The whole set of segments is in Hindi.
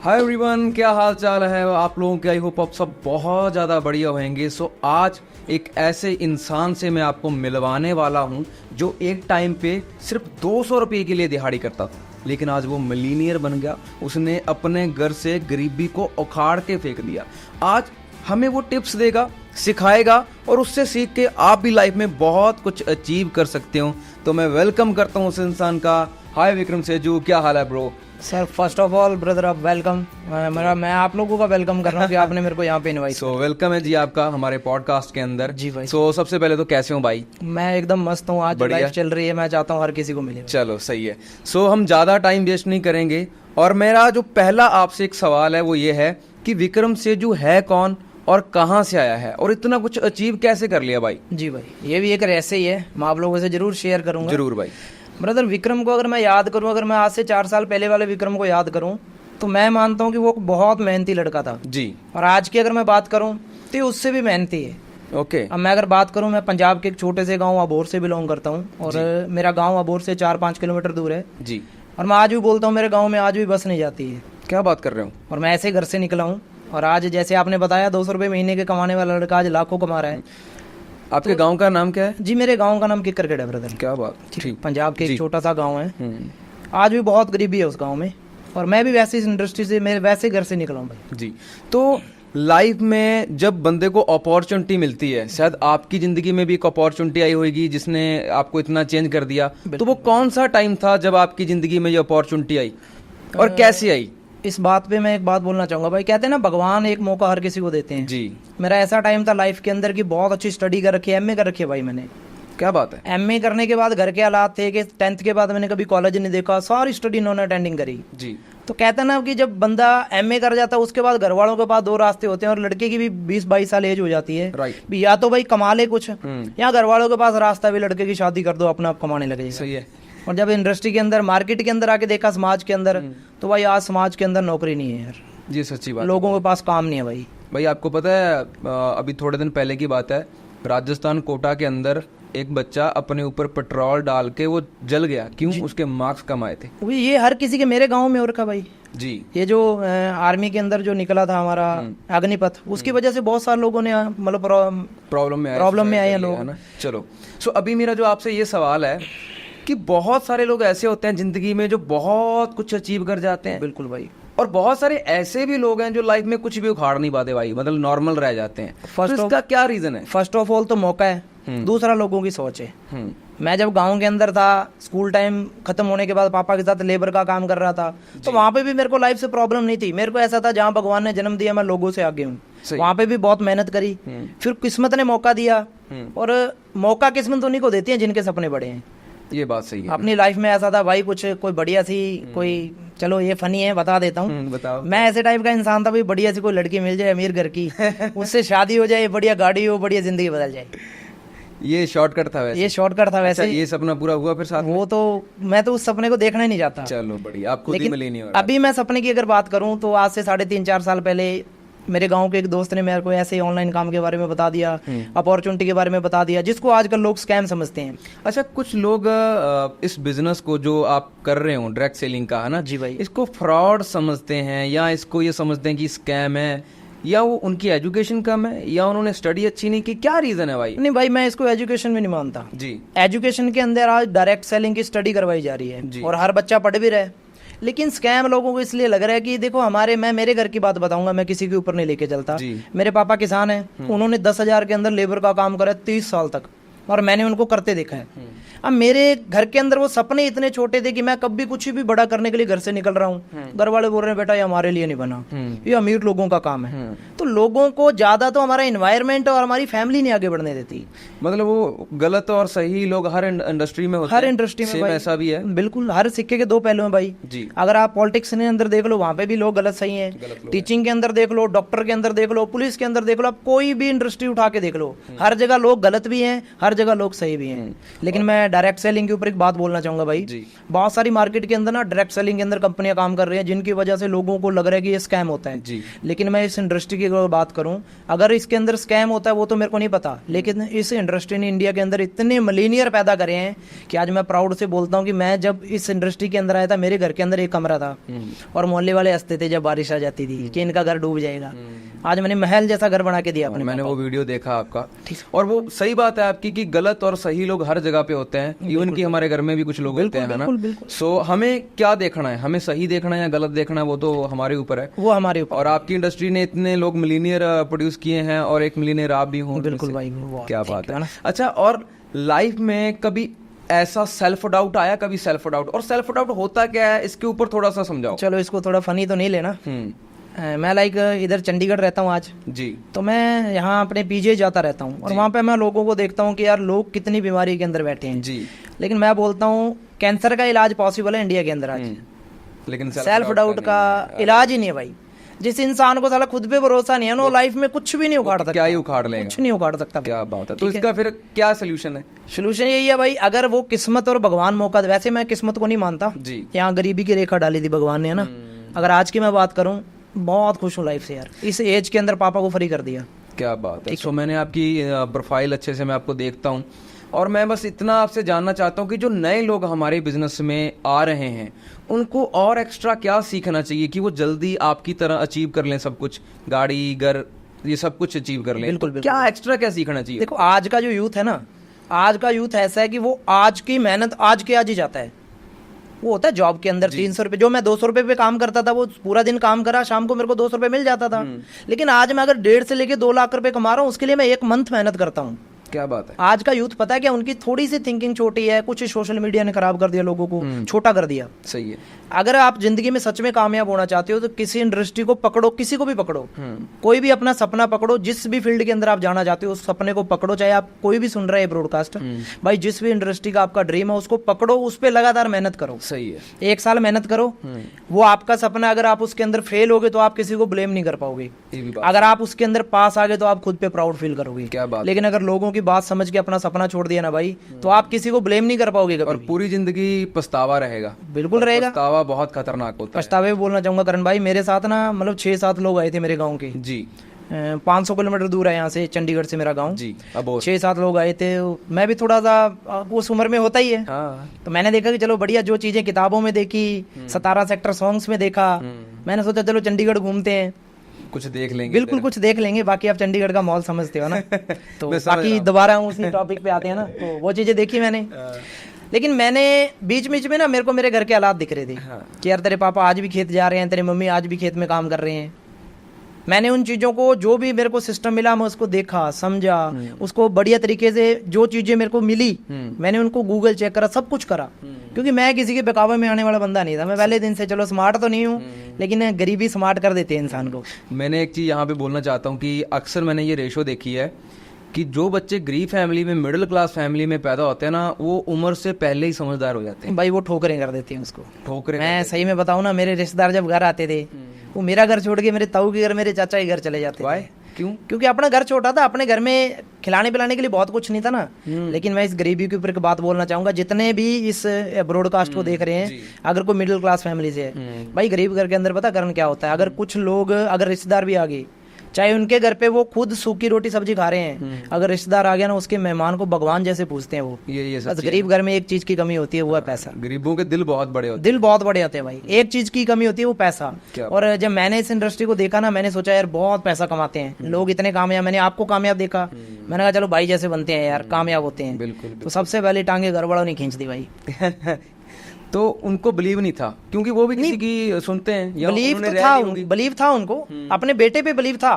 हाय एवरीवन, क्या हाल चाल है आप लोगों के। आई होप आप सब बहुत ज़्यादा बढ़िया होंगे। सो आज एक ऐसे इंसान से मैं आपको मिलवाने वाला हूँ जो एक टाइम पे सिर्फ 200 रुपये के लिए दिहाड़ी करता था, लेकिन आज वो मिलीनियर बन गया। उसने अपने घर से गरीबी को उखाड़ के फेंक दिया। आज हमें वो टिप्स देगा, सिखाएगा और उससे सीख के आप भी लाइफ में बहुत कुछ अचीव कर सकते हो। तो मैं वेलकम करता हूँ उस इंसान का। हाय विक्रम सेजू, क्या हाल है bro? Sir first of all brother आप वेलकम। मैं आप लोगों का वेलकम कर रहा हूँ कि आपने मेरे को यहाँ पे इनवाइट। सो वेलकम है जी आपका हमारे पॉडकास्ट के अंदर। जी भाई। सो सबसे पहले तो कैसे हो भाई? मैं एकदम मस्त हूँ। आज लाइफ चल रही है, मैं चाहता हूँ हर किसी को मिले। चलो सही है। सो हम ज़्यादा टाइम वेस्ट नहीं करेंगे और मेरा जो पहला आपसे एक सवाल है वो ये है कि विक्रम सेजू है कौन और कहाँ से आया है और इतना कुछ अचीव कैसे कर लिया भाई? जी भाई, ये भी एक रहस्य ही है, मैं आप लोगों से जरूर शेयर करूँगा। जरूर भाई। ब्रदर विक्रम को अगर मैं याद करूँ, अगर मैं आज से 4 साल पहले वाले विक्रम को याद करूँ तो मैं मानता हूँ कि वो बहुत मेहनती लड़का था जी। और आज की अगर मैं बात करूँ तो ये उससे भी मेहनती है। ओके। अब मैं अगर बात करूँ, मैं पंजाब के एक छोटे से गांव अबोर से बिलोंग करता हूँ और मेरा गांव अबोर से 4-5 किलोमीटर दूर है जी। और मैं आज भी बोलता हूँ मेरे गांव में आज भी बस नहीं जाती है। क्या बात कर रहे हो? और मैं ऐसे घर से निकला हूँ और आज जैसे आपने बताया 200 रुपये महीने के कमाने वाला लड़का आज लाखों कमा रहा है। आपके गांव का नाम क्या है? जी मेरे गांव का नाम किक्करगढ़ है ब्रदर। क्या बात, ठीक। पंजाब के एक छोटा सा गांव है। आज भी बहुत गरीबी है उस गांव में और मैं भी वैसे इस इंडस्ट्री से, मेरे वैसे घर से निकला हूँ भाई। जी। तो लाइफ में जब बंदे को अपॉर्चुनिटी मिलती है, शायद आपकी जिंदगी में भी एक अपॉर्चुनिटी आई होगी जिसने आपको इतना चेंज कर दिया, तो वो कौन सा टाइम था जब आपकी जिंदगी में ये अपॉर्चुनिटी आई और कैसे आई? इस बात पे मैं एक बात बोलना चाहूंगा भाई। कहते हैं ना भगवान एक मौका हर किसी को देते हैं। जी। मेरा ऐसा टाइम था लाइफ के अंदर कि बहुत अच्छी स्टडी कर रखी है, एमए कर रखी है भाई मैंने। क्या बात है? एमए करने के बाद घर के हालात थे कि 10th के बाद मैंने कभी कॉलेज नहीं देखा, सारी स्टडी नॉन अटेंडिंग करी। जी। तो कहता ना कि जब बंदा एमए कर जाता है उसके बाद घर वालों के पास 2 रास्ते होते हैं और लड़के की भी 20-22 साल एज हो जाती है। राइट। भी या तो भाई कमा ले कुछ, या घर वालों के पास रास्ता भी लड़के की शादी कर दो, अपना आप कमाने लगे। सही है। और जब इंडस्ट्री के अंदर, मार्केट के अंदर आके देखा समाज के अंदर, तो भाई आज समाज के अंदर नौकरी नहीं है यार। जी सच्ची बात। लोगों के पास काम नहीं है भाई। भाई आपको पता है अभी थोड़े दिन पहले की बात है, राजस्थान कोटा के अंदर एक बच्चा अपने ऊपर पेट्रोल डाल के वो जल गया। क्यों? उसके मार्क्स कम आए थे। ये हर किसी के, मेरे गांव में हो रखा भाई। जी। ये जो आर्मी के अंदर जो निकला था हमारा अग्निपथ, उसकी वजह से बहुत सारे लोगों ने मतलब प्रॉब्लम में आए हैं लोग, है ना। चलो सो अभी मेरा जो आपसे ये सवाल है कि बहुत सारे लोग ऐसे होते हैं जिंदगी में जो बहुत कुछ अचीव कर जाते हैं। बिल्कुल भाई। और बहुत सारे ऐसे भी लोग हैं जो लाइफ में कुछ भी उखाड़ नहीं पाते भाई, मतलब नॉर्मल रह जाते हैं। तो इसका क्या रीजन है? फर्स्ट ऑफ ऑल तो मौका है, दूसरा लोगों की सोच है। मैं जब गांव के अंदर था, स्कूल टाइम खत्म होने के बाद पापा के साथ लेबर का काम कर रहा था, तो वहां पे भी मेरे को लाइफ से प्रॉब्लम नहीं थी। मेरे को ऐसा था जहाँ भगवान ने जन्म दिया मैं लोगों से आगे हूँ, वहां पे भी बहुत मेहनत करी। फिर किस्मत ने मौका दिया और मौका किस्मत उन्हीं को देती है जिनके सपने बड़े हैं। ये बात सही है। अपनी लाइफ में ऐसा था भाई, कुछ कोई बढ़िया सी कोई, चलो ये फनी है बता देता हूँ। बताओ। मैं ऐसे टाइप का इंसान था भाई, बढ़िया सी कोई लड़की मिल जाए अमीर घर की, उससे शादी हो जाए, बढ़िया गाड़ी हो, बढ़िया जिंदगी बदल जाए। ये शॉर्टकट था वैसे। ये शॉर्टकट था वैसे। अच्छा, ये सपना पूरा हुआ फिर साथ में? वो तो मैं तो उस सपने को देखना ही नहीं चाहता। चलो बढ़िया, आप खुद ही लेकिन मिले नहीं हो रहा। अभी मैं सपने की अगर बात करूं तो आज से 3.5-4 साल पहले मेरे गांव के एक दोस्त ने मेरे को ऐसे ही ऑनलाइन काम के बारे में बता दिया, अपॉर्चुनिटी के बारे में बता दिया, जिसको आजकल लोग स्कैम समझते हैं। अच्छा, कुछ लोग इस बिजनेस को जो आप कर रहे हो डायरेक्ट सेलिंग का, है ना जी भाई, इसको फ्रॉड समझते हैं या इसको ये समझते हैं कि स्कैम है, या वो उनकी एजुकेशन कम है या उन्होंने स्टडी अच्छी नहीं की? क्या रीजन है भाई? नहीं भाई, मैं इसको एजुकेशन में नहीं मानता जी। एजुकेशन के अंदर आज डायरेक्ट सेलिंग की स्टडी करवाई जा रही है और हर बच्चा पढ़ भी रहा है, लेकिन स्कैम लोगों को इसलिए लग रहा है कि देखो मैं मेरे घर की बात बताऊंगा, मैं किसी के ऊपर नहीं लेके चलता। मेरे पापा किसान हैं, उन्होंने 10,000 के अंदर लेबर का काम करा 30 साल तक और मैंने उनको करते देखा है। अब मेरे घर के अंदर वो सपने इतने छोटे थे कि मैं कभी कुछ भी बड़ा करने के लिए घर से निकल रहा हूँ, घर वाले बोल रहे हैं बेटा ये हमारे लिए नहीं बना, ये अमीर लोगों का काम है। तो लोगों को ज्यादा तो हमारा एनवायरनमेंट और हमारी फैमिली नहीं आगे बढ़ने देती। मतलब वो गलत और सही लोग हर इंडस्ट्री में होते हैं। हर इंडस्ट्री में भाई ऐसा भी है। बिल्कुल, हर सिक्के के 2 पहलू हैं भाई जी। अगर आप पॉलिटिक्स के अंदर देख लो, वहां पे भी लोग गलत सही हैं। टीचिंग के अंदर देख लो, डॉक्टर के अंदर देख लो, पुलिस के अंदर देख लो, आप कोई भी इंडस्ट्री उठा के देख लो, हर जगह लोग गलत भी हैं, हर जगह लोग सही भी हैं। लेकिन मैं मैं डायरेक्ट सेलिंग के ऊपर एक बात बोलना चाहूंगा भाई जी। बहुत सारी मार्केट के अंदर ना डायरेक्ट सेलिंग के अंदर कंपनियां काम कर रही हैं जिनकी वजह से लोगों को लग रहा है कि ये स्कैम होता है जी। लेकिन मैं इस इंडस्ट्री की अगर बात करूं, अगर इसके अंदर स्कैम होता है वो तो मेरे को नहीं पता, लेकिन इस इंडस्ट्री ने इंडिया के अंदर इतने मिलीनियर पैदा करे हैं कि आज मैं प्राउड से बोलता हूं कि मैं जब इस इंडस्ट्री के अंदर आया था मेरे घर के अंदर एक कमरा था और मोहल्ले वाले हंसते थे जब बारिश आ जाती थी कि इनका घर डूब जाएगा। आज मैंने महल जैसा घर बना के दिया अपने। मैंने वो वीडियो देखा आपका, और वो सही बात है आपकी कि गलत और सही लोग हर जगह पे होते हैं, इवन कि हमारे घर में भी कुछ लोग होते हैं, है ना। सो हमें क्या देखना है, हमें सही देखना है या गलत देखना है, वो तो हमारे ऊपर है, वो हमारे ऊपर। और आपकी इंडस्ट्री ने इतने लोग मिलीनियर प्रोड्यूस किए हैं और एक मिलीनियर आप भी हो। बिल्कुल भाई, क्या बात है। अच्छा, और लाइफ में कभी ऐसा सेल्फ डाउट आया, कभी सेल्फ डाउट, और सेल्फ डाउट होता क्या है इसके ऊपर थोड़ा सा समझाओ। चलो इसको थोड़ा फनी तो नहीं लेना। मैं लाइक इधर चंडीगढ़ रहता हूँ आज जी, तो मैं यहाँ अपने पीजे जाता रहता हूँ और वहाँ पे मैं लोगों को देखता हूँ कि यार लोग कितनी बीमारी के अंदर बैठे हैं जी, लेकिन मैं बोलता हूँ कैंसर का इलाज पॉसिबल है इंडिया के अंदर आज, लेकिन सेल्फ डाउट का इलाज ही नहीं है भाई। जिस इंसान को साला खुद पे भरोसा नहीं है ना, वो लाइफ में कुछ भी नहीं उखाड़ सकता। क्या ही उखाड़ लेगा, कुछ नहीं उखाड़ सकता। क्या बात है। तो इसका फिर क्या सोल्यूशन है? सोल्यूशन यही है भाई, अगर वो किस्मत और भगवान मौका दे, वैसे मैं किस्मत को नहीं मानता जी, यहाँ गरीबी की रेखा डाली थी भगवान ने, है ना। अगर आज की मैं बात करूँ, बहुत खुश हूँ लाइफ से यार, इस एज के अंदर पापा को फ्री कर दिया। क्या बात है। सो मैंने आपकी प्रोफाइल अच्छे से मैं आपको देखता हूँ, और मैं बस इतना आपसे जानना चाहता हूँ कि जो नए लोग हमारे बिजनेस में आ रहे हैं उनको और एक्स्ट्रा क्या सीखना चाहिए कि वो जल्दी आपकी तरह अचीव कर लें, सब कुछ, गाड़ी, घर, ये सब कुछ अचीव कर लें। बिल्कुल बिल्कुल। क्या एक्स्ट्रा क्या सीखना चाहिए? देखो आज का जो यूथ है ना, आज का यूथ ऐसा है कि वो आज की मेहनत आज के आज ही जाता है। वो होता है जॉब के अंदर 300 रुपए, जो मैं 200 रुपए पे काम करता था वो पूरा दिन काम करा, शाम को मेरे को 200 रुपए मिल जाता था। लेकिन आज मैं अगर 1.5 से लेके 2 लाख रुपए कमा रहा हूँ, उसके लिए मैं 1 मंथ मेहनत करता हूँ। क्या बात है। आज का यूथ पता है क्या, उनकी थोड़ी सी थिंकिंग छोटी है, कुछ सोशल मीडिया ने खराब कर दिया लोगों को, छोटा कर दिया। सही है। अगर आप जिंदगी में सच में कामयाब होना चाहते हो तो किसी इंडस्ट्री को पकड़ो, किसी को भी पकड़ो, कोई भी अपना सपना पकड़ो, जिस भी फील्ड के अंदर आप जाना चाहते हो उस सपने को पकड़ो। चाहे आप कोई भी सुन रहे हैं ब्रॉडकास्ट, भाई जिस भी इंडस्ट्री का आपका ड्रीम है उसको पकड़ो, उस पर लगातार मेहनत करो। सही है। 1 साल मेहनत करो, वो आपका सपना, अगर आप उसके अंदर फेल हो गए तो आप किसी को ब्लेम नहीं कर पाओगे, अगर आप उसके अंदर पास आ गए तो आप खुद पे प्राउड फील करोगे। क्या बात। लेकिन अगर लोगों की बात समझ के अपना सपना छोड़ दिया ना भाई, तो आप किसी को ब्लेम नहीं कर पाओगे कभी, और पूरी जिंदगी पछतावा रहेगा। बिल्कुल रहेगा, पछतावा बहुत खतरनाक होता है। पछतावे बोलना चाहूंगा करण भाई, मेरे साथ ना मतलब 6-7 लोग आए थे मेरे गांव के जी, 500 किलोमीटर दूर है यहाँ से, चंडीगढ़ से मेरा गांव जी। अब 6-7 लोग आए थे, मैं भी थोड़ा सा उस उम्र में होता ही है। हाँ। तो मैंने देखा कि चलो बढ़िया, जो चीजें किताबों में देखी, 17 सेक्टर सॉन्ग्स में देखा, मैंने सोचा चलो चंडीगढ़ घूमते हैं, कुछ देख लेंगे। बिल्कुल कुछ देख लेंगे। बाकी आप चंडीगढ़ का मॉल समझते हो ना, तो बाकी दोबारा हम उसी टॉपिक पे आते हैं ना, तो वो चीजें देखी मैंने। लेकिन मैंने बीच बीच में ना मेरे को मेरे घर के हालात दिख रहे थे कि यार तेरे पापा आज भी खेत जा रहे हैं, तेरी मम्मी आज भी खेत में काम कर रहे हैं। मैंने उन चीज़ों को, जो भी मेरे को सिस्टम मिला, मैं उसको देखा, समझा, उसको बढ़िया तरीके से, जो चीज़ें मेरे को मिली मैंने उनको गूगल चेक करा, सब कुछ करा, क्योंकि मैं किसी के बहकावे में आने वाला बंदा नहीं था। मैं पहले दिन से, चलो स्मार्ट तो नहीं हूँ लेकिन गरीबी स्मार्ट कर देती है इंसान को। मैंने एक चीज़ यहाँ पे बोलना चाहता हूँ कि अक्सर मैंने ये रेशो देखी है कि जो बच्चे गरीब फैमिली में, मिडिल क्लास फैमिली में पैदा होते हैं ना, वो उम्र से पहले ही समझदार हो जाते हैं भाई। वो ठोकरें कर देती हैं उसको, ठोकरें। मैं सही में बताऊं ना, मेरे रिश्तेदार जब घर आते थे वो मेरा घर छोड़ के मेरे ताऊ के घर, मेरे चाचा के घर चले जाते थे। क्यों? क्योंकि अपना घर छोटा था, अपने घर में खिलाने पिलाने के लिए बहुत कुछ नहीं था ना। लेकिन मैं इस गरीबी के ऊपर एक बात बोलना चाहूंगा, जितने भी इस ब्रॉडकास्ट को देख रहे हैं, अगर कोई मिडिल क्लास फैमिली से है, भाई गरीब घर के अंदर पता कारण क्या होता है, अगर कुछ लोग, अगर रिश्तेदार भी आ गए, चाहे उनके घर पे वो खुद सूखी रोटी सब्जी खा रहे हैं, अगर रिश्तेदार आ गया ना, उसके मेहमान को भगवान जैसे पूछते हैं वो। ये बस गरीब घर में एक चीज की कमी होती है, वो है पैसा। गरीबों के दिल बहुत बड़े होते हैं, दिल बहुत बड़े होते हैं भाई। एक चीज की कमी होती है, वो पैसा। और जब मैंने इस इंडस्ट्री को देखा ना, मैंने सोचा यार बहुत पैसा कमाते हैं लोग, इतने कामयाब, मैंने आपको कामयाब देखा, मैंने कहा चलो भाई जैसे बनते हैं यार, कामयाब होते हैं। बिल्कुल। तो सबसे पहले टांगे घर वालों ने खींच दी भाई। तो उनको बिलीव नहीं था, क्योंकि वो भी किसी की सुनते हैं, बिलीव तो था, बिलीव था उनको, अपने बेटे पे बिलीव था।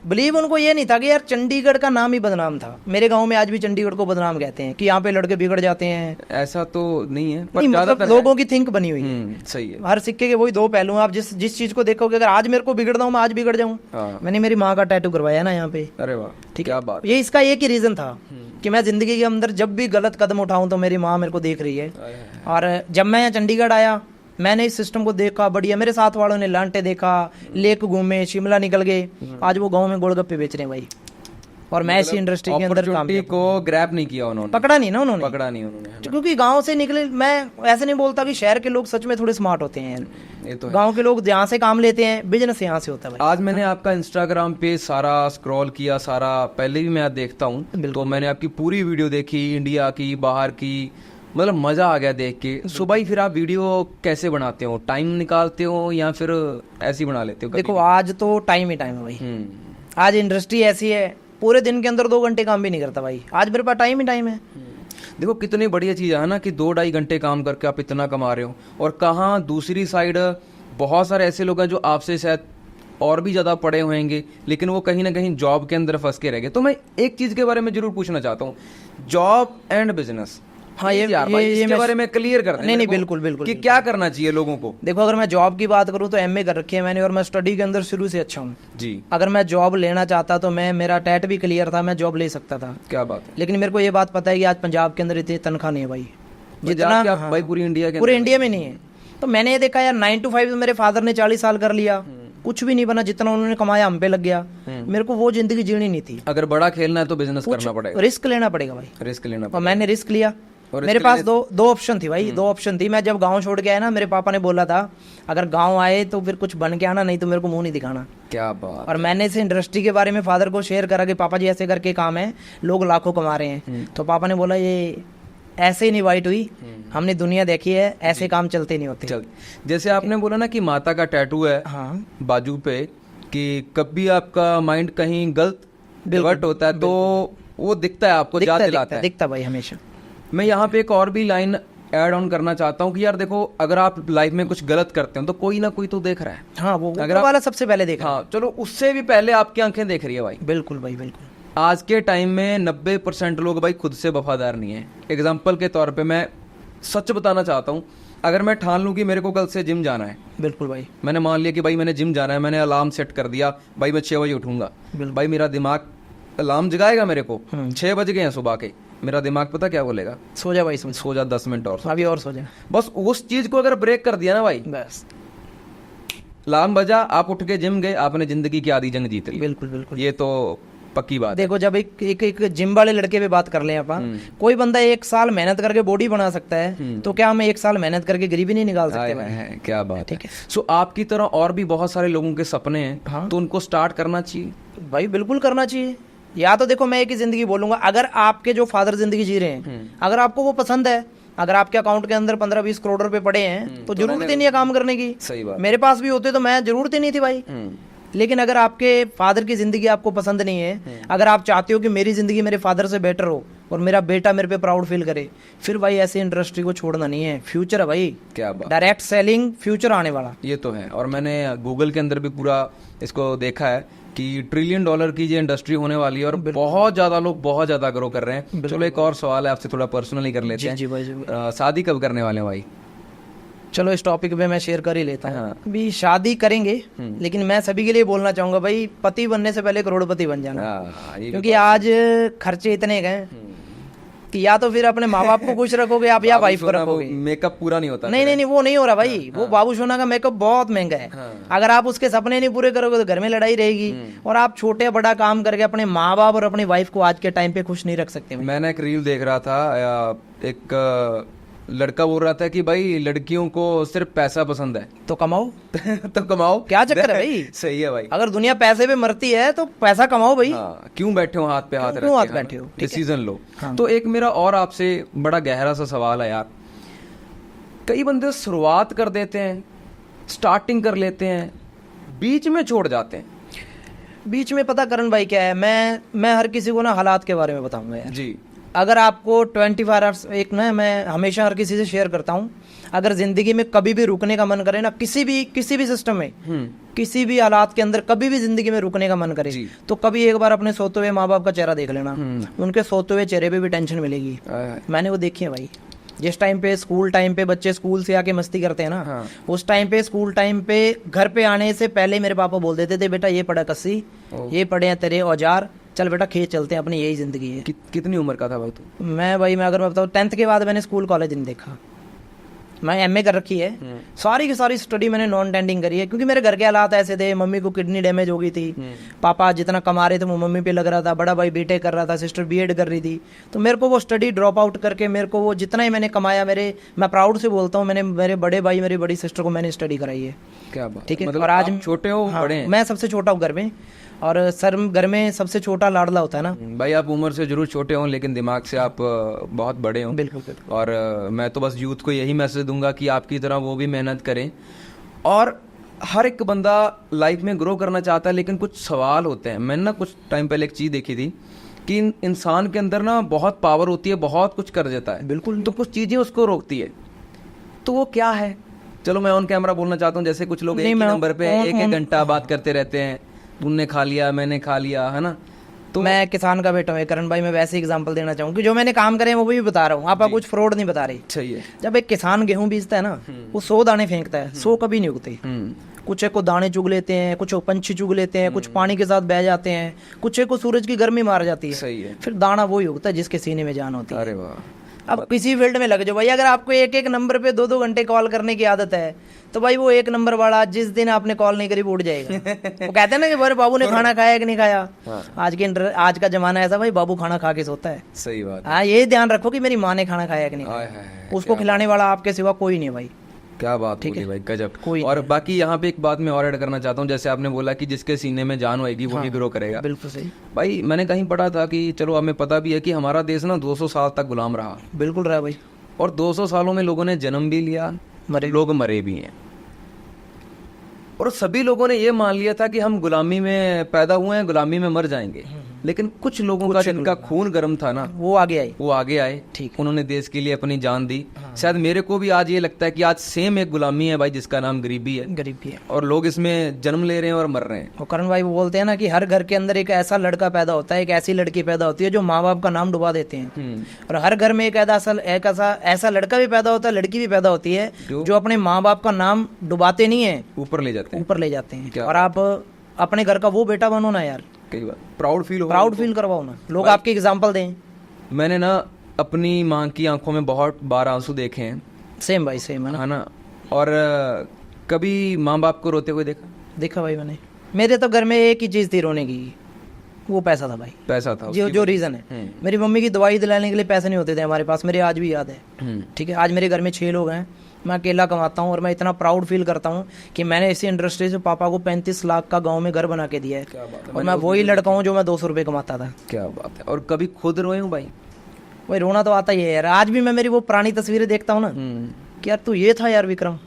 बिलीव उनको ये नहीं था कि यार चंडीगढ़ का नाम ही बदनाम था। मेरे गांव में आज भी चंडीगढ़ को बदनाम कहते हैं कि यहाँ पे लड़के बिगड़ जाते हैं। ऐसा तो नहीं है, पर मतलब लोगों की थिंक बनी हुई है। सही है। हर सिक्के के वही 2 पहलू हैं। आप जिस चीज को देखोगे, अगर आज मेरे को बिगड़ना हूँ, मैं आज बिगड़ जाऊँ। मैंने मेरी माँ का टैटू करवाया ना यहाँ पे। अरे वाह, ठीक है। बात ये इसका एक ही रीजन था कि मैं जिंदगी के अंदर जब भी गलत कदम उठाऊं तो मेरी माँ मेरे को देख रही है। और जब मैं यहाँ चंडीगढ़ आया, मैंने इस सिस्टम को देखा, बढ़िया, मेरे साथ वालों ने लांटे देखा, लेक घूमे, शिमला निकल गए, आज वो गांव में गोलगप्पे बेच रहे हैं भाई। और मैं इसी इंडस्ट्री के अंदर काम अपॉर्चुनिटी को ग्रैब नहीं किया उन्होंने, पकड़ा नहीं ना उन्होंने, पकड़ा नहीं उन्होंने। क्योंकि गांव से निकले, मैं ऐसे नहीं बोलता कि शहर के लोग सच में थोड़े स्मार्ट होते हैं, ये तो है। गांव के लोग यहाँ से काम लेते हैं, बिजनेस यहाँ से होता है भाई। आज मैंने आपका इंस्टाग्राम पे सारा स्क्रॉल किया, सारा पहले भी मैं देखता हूँ, तो मैंने आपकी पूरी वीडियो देखी, इंडिया की, बाहर की, मतलब मजा आ गया देख के। सुबह ही फिर आप वीडियो कैसे बनाते हो, टाइम निकालते हो या फिर ऐसे ही बना लेते हो? देखो आज तो टाइम ही टाइम है भाई, आज इंडस्ट्री ऐसी है, पूरे दिन के अंदर 2 घंटे काम भी नहीं करता भाई, आज मेरे पास टाइम ही टाइम है। देखो कितनी बढ़िया चीज़ है ना कि 2-2.5 घंटे काम करके आप इतना कमा रहे हो, और कहाँ दूसरी साइड बहुत सारे ऐसे लोग हैं जो आपसे शायद और भी ज़्यादा पढ़े होंगे, लेकिन वो कहीं ना कहीं जॉब के अंदर फंस के रह गए। तो मैं एक चीज़ के बारे में जरूर पूछना चाहता हूँ, जॉब एंड बिजनेस, हाँ ये इसके बारे में क्लियर कर दें। नहीं बिल्कुल बिल्कुल कि क्या करना चाहिए लोगों को। देखो अगर मैं जॉब की बात करूँ तो एमए कर रखी है मैंने, और मैं स्टडी के अंदर शुरू से अच्छा हूँ जी। अगर मैं जॉब लेना चाहता तो मेरा टेट भी क्लियर था, मैं जॉब ले सकता था। क्या बात है। लेकिन मेरे को ये बात पता है कि आज पंजाब के अंदर इतनी तनख्वाह नहीं है भाई, जितना भाई पूरी इंडिया में नहीं है। तो मैंने ये देखा यार 9 to 5 मेरे फादर ने 40 साल कर लिया, कुछ भी नहीं बना, जितना उन्होंने कमाया हम पे लग गया। मेरे को वो जिंदगी जीनी नहीं थी। अगर बड़ा खेलना है तो बिजनेस करना पड़ेगा, रिस्क लेना पड़ेगा भाई, रिस्क लेना और मैंने रिस्क लिया। मेरे पास दो ऑप्शन थी भाई, 2 ऑप्शन थी। मैं जब गांव छोड़ के आया ना, मेरे पापा ने बोला था अगर गांव आए तो फिर कुछ बन के आना, नहीं तो मेरे को मुंह नहीं दिखाना। क्या बात। और मैंने इस इंडस्ट्री के बारे में फादर को शेयर करा कि पापा जी ऐसे करके काम है, लोग लाखों कमा रहे हैं। तो पापा ने बोला ये ऐसे ही नहीं वाइट हुई, हमने दुनिया देखी है, ऐसे काम चलते नहीं होते। जैसे आपने बोला ना कि माता का टैटू है हाँ बाजू पे, कि कभी आपका माइंड कहीं गलत डिवर्ट होता है तो वो दिखता है आपको, याद दिलाता है। दिखता भाई हमेशा। मैं यहाँ पे एक और भी लाइन ऐड ऑन करना चाहता हूँ कि यार देखो, अगर आप लाइफ में कुछ गलत करते हो तो कोई ना कोई तो देख रहा है। हाँ वो अगर वाला सबसे पहले देखा। हाँ चलो, उससे भी पहले आपकी आंखें देख रही है भाई। बिल्कुल भाई बिल्कुल। आज के टाइम में 90% लोग भाई खुद से वफादार नहीं है। एग्जाम्पल के तौर पे मैं सच बताना चाहता हूँ, अगर मैं ठान लूँ कि मेरे को कल से जिम जाना है, बिल्कुल भाई, मैंने मान लिया कि भाई मैंने जिम जाना है, मैंने अलार्म सेट कर दिया भाई मैं 6 बजे उठूंगा, भाई मेरा दिमाग अलार्म जगाएगा मेरे को, 6 बज गए हैं सुबह के, मेरा दिमाग पता क्या बोलेगा, सो जा भाई, सो जा 10 मिनट और, अभी और सो जा। बस उस चीज को अगर ब्रेक कर दिया ना भाई, बस अलार्म बजा, आप उठ के जिम गए, आपने जिंदगी की आधी जंग जीत ली। बिल्कुल बिल्कुल, ये तो पक्की बात। देखो जब एक जिम वाले लड़के पे बात कर लें अपन, कोई बंदा 1 साल मेहनत करके बॉडी बना सकता है, तो क्या हम 1 साल मेहनत करके गरीबी नहीं निकाल सकते भाई? क्या बात है। सो आपकी तरह और भी बहुत सारे लोगों के सपने हैं, तो उनको स्टार्ट करना चाहिए भाई, बिल्कुल करना चाहिए। या तो देखो मैं एक ही जिंदगी बोलूंगा, अगर आपके जो फादर जिंदगी जी रहे हैं, अगर आपको वो पसंद है, अगर आपके अकाउंट के अंदर 15-20 करोड़ रुपए पड़े हैं, तो जरूरत ही नहीं है काम करने की। सही बात। मेरे पास भी होते तो मैं जरूरत ही नहीं थी भाई। लेकिन अगर आपके फादर की जिंदगी आपको पसंद नहीं है, अगर आप चाहते हो कि मेरी जिंदगी मेरे फादर से बेटर हो और मेरा बेटा मेरे पे प्राउड फील करे, फिर भाई ऐसी इंडस्ट्री को छोड़ना नहीं है। फ्यूचर है भाई, क्या बात, डायरेक्ट सेलिंग फ्यूचर आने वाला। ये तो है। और मैंने गूगल के अंदर भी पूरा इसको देखा है कि $1 ट्रिलियन की ये इंडस्ट्री होने वाली है, और बहुत ज्यादा लोग बहुत ज्यादा ग्रो कर रहे हैं। चलो एक और सवाल है आपसे, थोड़ा पर्सनली कर लेते हैं। जी भाई, शादी कब करने वाले हैं भाई? चलो इस टॉपिक पे मैं शेयर कर ही लेता हूँ। अभी शादी करेंगे, लेकिन मैं सभी के लिए बोलना चाहूंगा भाई, पति बनने से पहले करोड़पति बन जाना, क्योंकि आज खर्चे इतने गए कि या तो फिर अपने माँ बाप को खुश रखोगे आप, या वाइफ को रखोगे। मेकअप पूरा नहीं होता। नहीं, वो नहीं हो रहा भाई। वो बाबू सोना का मेकअप बहुत महंगा है। अगर आप उसके सपने नहीं पूरे करोगे तो घर में लड़ाई रहेगी, और आप छोटे बड़ा काम करके अपने माँ बाप और अपनी वाइफ को आज के टाइम पे खुश नहीं रख सकते। मैंने एक रील देख रहा था, एक लड़का बोल रहा था कि भाई लड़कियों को सिर्फ पैसा पसंद है, तो कमाओ तो कमाओ, क्या चक्कर है भाई? सही है भाई, अगर दुनिया पैसे पे मरती है तो पैसा कमाओ भाई। क्यों बैठे हो हाथ पे हाथ क्यों हाथ बैठे हो, डिसीजन लो। तो एक मेरा और आपसे बड़ा गहरा सा सवाल है यार, कई बंदे शुरुआत कर देते हैं, स्टार्टिंग कर लेते हैं, बीच में छोड़ जाते हैं। बीच में पता करण भाई क्या है, मैं हर किसी को ना हालात के बारे में बताऊंगा यार जी। अगर आपको 24 आवर्स, एक ना मैं हमेशा हर किसी से शेयर करता हूँ, अगर जिंदगी में कभी भी रुकने का मन करे ना, किसी भी सिस्टम में, किसी भी हालात के अंदर कभी भी जिंदगी में रुकने का मन करे, तो कभी एक बार अपने सोते हुए माँ बाप का चेहरा देख लेना। उनके सोते हुए चेहरे पे भी टेंशन मिलेगी। मैंने वो देखी है भाई। जिस टाइम पे स्कूल टाइम पे बच्चे स्कूल से आके मस्ती करते हैं ना, उस टाइम पे स्कूल टाइम पे घर पे आने से पहले मेरे पापा बोल देते थे, बेटा ये पढ़ा कस्सी, ये पढ़े हैं तेरे औजार, चल बेटा खेत चलते हैं, अपनी यही जिंदगी है। कितनी उम्र का था भाई तू? मैं अगर मैं बताऊँ 10th के बाद मैंने स्कूल कॉलेज नहीं देखा। मैं एमए कर रखी है, सारी की सारी स्टडी मैंने नॉन टेंडिंग करी है, क्योंकि मेरे घर के हालात ऐसे थे, मम्मी को किडनी डैमेज हो गई थी, पापा जितना कमा रहे थे वो मम्मी पे लग रहा था, बड़ा भाई बीटेक कर रहा था, सिस्टर बीएड कर रही थी, तो मेरे को वो स्टडी ड्रॉप आउट करके मेरे को वो जितना ही मैंने कमाया, मैं प्राउड से बोलता हूँ, मैंने मेरे बड़े भाई मेरी बड़ी सिस्टर को मैंने स्टडी कराई है। क्या बात, ठीक है। मतलब और आज आप छोटे हो बड़े हैं? मैं सबसे छोटा हूँ घर में, और सर घर में सबसे छोटा लाडला होता है ना। भाई आप उम्र से जरूर छोटे हों लेकिन दिमाग से आप बहुत बड़े हों। बिल्कुल बिल्कुल। और मैं तो बस यूथ को यही मैसेज दूंगा कि आपकी तरह वो भी मेहनत करें। और हर एक बंदा लाइफ में ग्रो करना चाहता है, लेकिन कुछ सवाल होते हैं। मैंने ना कुछ टाइम पहले एक चीज़ देखी थी कि इंसान के अंदर ना बहुत पावर होती है, बहुत कुछ कर देता है। बिल्कुल। तो कुछ चीज़ें उसको रोकती है, तो वो क्या है? चलो मैं ऑन कैमरा बोलना चाहता हूँ। जैसे कुछ लोग एक ही नंबर पे एक घंटा बात करते रहते हैं, तुमने खा लिया मैंने खा लिया, है ना। तो मैं किसान का बेटा हूँ करण भाई, मैं वैसे एग्जांपल देना चाहूँ कि जो मैंने काम करे हैं वो भी बता रहा हूँ, आप कुछ फ्रॉड नहीं बता रहे। सही है। जब एक किसान गेहूं बीजता है ना, वो 100 दाने फेंकता है, 100 कभी नहीं उगते। कुछ एक को दाने चुग लेते हैं, कुछ पंछी चुग लेते हैं, कुछ पानी के साथ बह जाते हैं, कुछ एक को सूरज की गर्मी मार जाती है। सही है। फिर दाना वही उगता है जिसके सीने में जान होती है। अरे वाह। अब किसी फील्ड में लग जाओ भाई, अगर आपको एक एक नंबर पे 2-2 घंटे कॉल करने की आदत है, तो भाई वो एक नंबर वाला जिस दिन आपने कॉल नहीं करी वो उठ जाएगा। वो कहते हैं ना कि बड़े बाबू ने खाना खाया कि नहीं खाया। हाँ। आज का जमाना ऐसा भाई, बाबू खाना खा के सोता है। सही बात। हाँ, ये ध्यान रखो कि मेरी माँ ने खाना खाया कि नहीं खाया। उसको खिलाने वाला आपके सिवा कोई नहीं भाई। क्या बात बोली भाई, गजब। कोई और बाकी यहाँ पे एक बात मैं और ऐड करना चाहता हूँ। जैसे आपने बोला कि जिसके सीने में जान होएगी वही ग्रो करेगा। बिल्कुल सही भाई। मैंने कहीं पढ़ा था कि चलो हमें पता भी है कि हमारा देश ना 200 साल तक गुलाम रहा। बिल्कुल रहा भाई। और 200 सालों में लोगों ने जन्म भी लिया, लोग मरे भी हैं। और सभी लोगों ने ये मान लिया था कि हम गुलामी में पैदा हुए हैं, गुलामी में मर जाएंगे। लेकिन कुछ लोगों का जिनका खून गर्म था ना, वो आगे आए। ठीक, उन्होंने देश के लिए अपनी जान दी। शायद मेरे को भी आज ये लगता है कि आज सेम एक गुलामी है भाई, जिसका नाम गरीबी है। और लोग इसमें जन्म ले रहे हैं और मर रहे हैं। और करण भाई वो बोलते हैं ना कि हर घर के अंदर एक ऐसा लड़का पैदा होता है, एक ऐसी लड़की पैदा होती है जो माँ बाप का नाम डुबा देते हैं। और हर घर में एक ऐसा लड़का भी पैदा होता है, लड़की भी पैदा होती है जो अपने माँ बाप का नाम डुबाते नहीं है, ऊपर ले जाते हैं। और आप अपने घर का वो बेटा बनो ना यार, कई बार प्राउड फील करवाओ ना, लोग आपके एग्जाम्पल दें। मैंने ना अपनी माँ की आंखों में बहुत बार आंसू देखे हैं। सेम भाई, सेम है ना। और कभी माँ बाप को रोते हुए देखा भाई मैंने। मेरे तो घर में एक ही चीज थी रोने की, वो पैसा था भाई। पैसा था जो रीजन है। मेरी मम्मी की दवाई दिलाने के लिए पैसे नहीं होते थे हमारे पास, मेरे आज भी याद है। ठीक है, आज मेरे घर में 6 लोग हैं, मैं अकेला कमाता हूँ, और मैं इतना प्राउड फील करता हूँ कि मैंने इसी इंडस्ट्री से पापा को 35 लाख का गांव में घर बना के दिया है। और मैं वही लड़का हूँ जो मैं 200 रुपये कमाता था। क्या बात है। और कभी खुद रोए हूँ भाई? वही रोना तो आता ही है यार। आज भी मैं मेरी वो पुरानी तस्वीरें देखता हूँ ना कि यार तू ये था यार विक्रम,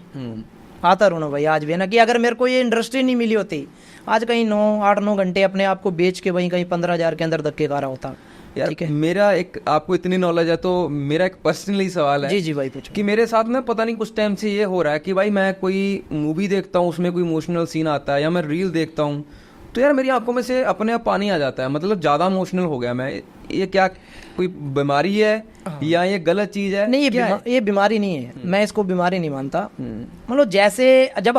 आता रोना भाई आज भी ना, कि अगर मेरे को ये इंडस्ट्री नहीं मिली होती, आज कहीं 8-9 घंटे अपने आप को बेच के वहीं कहीं 15,000 के अंदर धक्के खा रहा होता। यार मेरा एक, आपको इतनी नॉलेज है तो मेरा एक पर्सनली सवाल है। जी भाई पूछो। कि मेरे साथ में पता नहीं कुछ टाइम से ये हो रहा है कि भाई मैं कोई मूवी देखता हूँ, उसमें कोई इमोशनल सीन आता है, या मैं रील देखता हूँ, तो यार मेरी आंखों में से अपने आप पानी आ जाता है। मतलब ज्यादा इमोशनल हो गया मैं। ये क्या कोई बीमारी है या ये गलत चीज है? नहीं, ये बीमारी नहीं है। मैं इसको बीमारी नहीं मानता। मतलब जैसे जब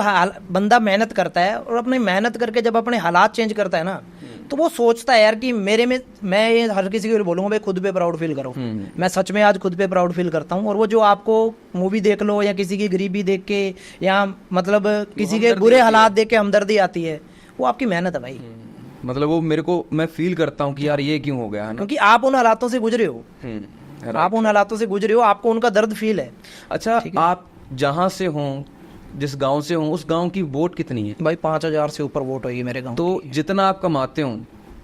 बंदा मेहनत करता है और अपनी मेहनत करके जब अपने हालात चेंज करता है ना, तो वो सोचता है यार कि मेरे में, मैं ये हर किसी को बोलूंगा भाई खुद पे प्राउड फील करो। मैं सच में आज खुद पे प्राउड फील करता हूँ। और वो जो आपको मूवी देख लो या किसी की गरीबी देख के या मतलब किसी के बुरे हालात देख के हमदर्दी आती है, वो आपकी मेहनत है भाई। मतलब वो मेरे को, मैं फील करता हूँ कि यार ये क्यों हो गया है ना, क्योंकि आप उन हालातों से गुजरे हो। आप उन हालातों से गुजरे हो, आपको उनका दर्द फील है। अच्छा, आप जहाँ से हो, जिस गांव से हो, उस गांव की वोट कितनी है भाई? 5,000 से ऊपर वोट होगी मेरे गांव। तो जितना आप कमाते हो,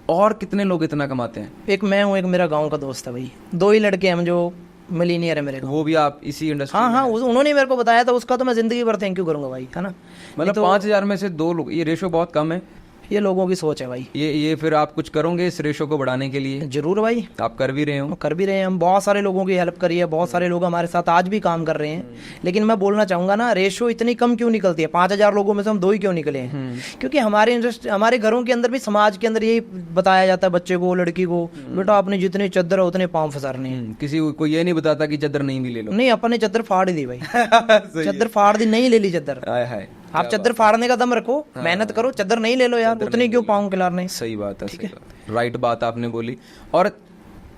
और कितने लोग इतना कमाते हैं? एक मैं हूँ, एक मेरा गाँव का दोस्त है भाई। 2 ही लड़के हैं जो मिलीनियर है मेरे। वो भी आप इसी इंडस्ट्री? हाँ, उन्होंने मेरे को बताया था, उसका तो मैं जिंदगी भर थैंक यू करूंगा भाई, है ना। मतलब 5,000 में से 2 लोग, ये रेशो बहुत कम है। ये लोगों की सोच है भाई। ये फिर आप कुछ करोगे इस रेशो को बढ़ाने के लिए? जरूर भाई, आप कर भी रहे हो। हम बहुत सारे लोगों की हेल्प करी है, बहुत सारे लोग हमारे साथ आज भी काम कर रहे हैं। लेकिन मैं बोलना चाहूंगा ना, रेशो इतनी कम क्यों निकलती है? 5,000 लोगों में से हम 2 ही क्यों निकले हैं? क्योंकि हमारे घरों के अंदर भी, समाज के अंदर यही बताया जाता है बच्चे को, लड़की को, बेटा आपने जितने चद्दर है उतने पाँव फंसारने हैं। किसी को ये नहीं बताता कि चद्दर नहीं भी ले लो। नहीं, अपन ने चद्दर फाड़ दी भाई। चद्दर फाड़ दी, नहीं ले ली चद्दर। आप चद्दर फाड़ने का दम रखो, मेहनत करो, चद्दर नहीं ले लो यार, उतनी क्यों पाँव खिलाने। सही बात है, राइट बात आपने बोली। और